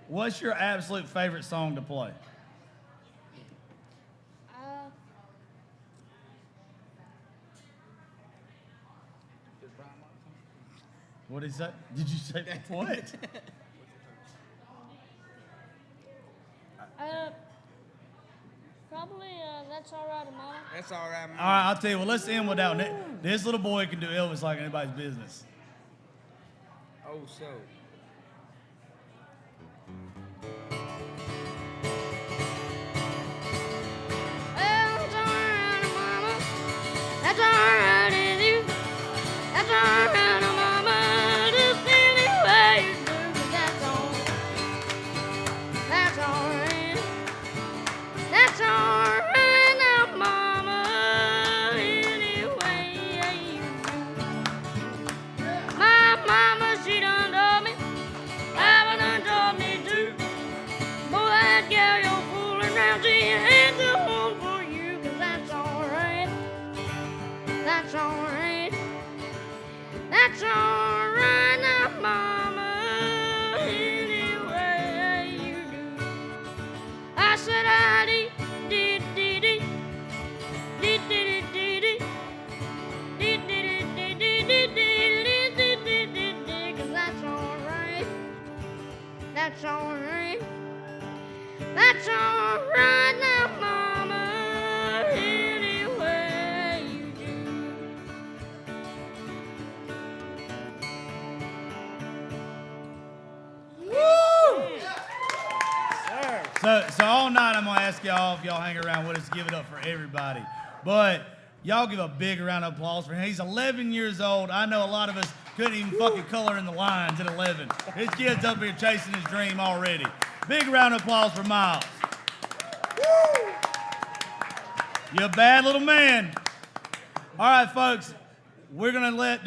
What's your absolute favorite song to play? What is that? Did you say what? Probably That's All Right, Mama. That's all right, Mama. All right, I'll tell you what. Let's end with that one. This little boy can do Elvis like anybody's business. Oh, so. That's all right, Mama. That's all right with you. That's all right, Mama. Just any way you do, 'cause that's all. That's all right. That's all right now, Mama. Any way you do. My mama, she done told me. Papa done told me too. Boy, that girl you're fooling around, she ain't the one for you, 'cause that's all right. That's all right. That's all right now, Mama. Any way you do. I said I did, did, did, did, did, did, did, did, did, did, did, did, did, did, 'cause that's all right. That's all right. That's all right now, Mama. Any way you do. So all night I'm gonna ask y'all if y'all hang around with us, give it up for everybody. But y'all give a big round of applause for him. He's 11 years old. I know a lot of us couldn't even fucking color in the lines at 11. This kid's up here chasing his dream already. Big round of applause for Miles. You're a bad little man. All right, folks. We're going to let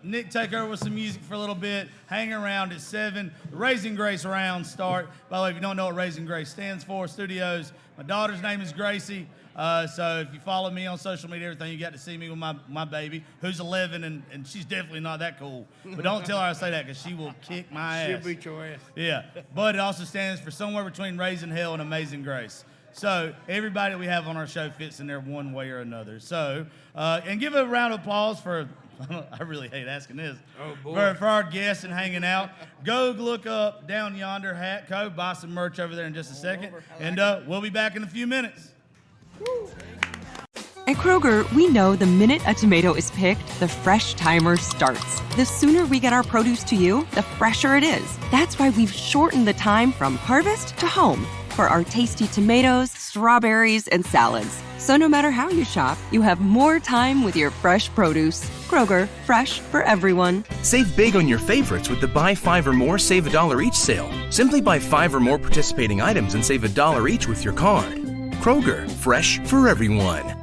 Nick take over with some music for a little bit. Hang around at 7. The Raising Grace rounds start. By the way, if you don't know what Raising Grace stands for, studios. My daughter's name is Gracie. So if you follow me on social media, everything, you got to see me with my baby, who's 11, and she's definitely not that cool. But don't tell her I say that, because she will kick my ass. She'll beat your ass. Yeah. But it also stands for somewhere between Raising Hell and Amazing Grace. So everybody that we have on our show fits in there one way or another. So, and give a round of applause for, I really hate asking this, for our guests and hanging out. Go look up down yonder, Hatco, buy some merch over there in just a second. And we'll be back in a few minutes. At Kroger, we know the minute a tomato is picked, the fresh timer starts. The sooner we get our produce to you, the fresher it is. That's why we've shortened the time from harvest to home for our tasty tomatoes, strawberries, and salads. So no matter how you shop, you have more time with your fresh produce. Kroger, fresh for everyone. Save big on your favorites with the Buy 5 or More, Save $1 each sale. Simply buy 5 or more participating items and save $1 each with your card. Kroger, fresh for everyone.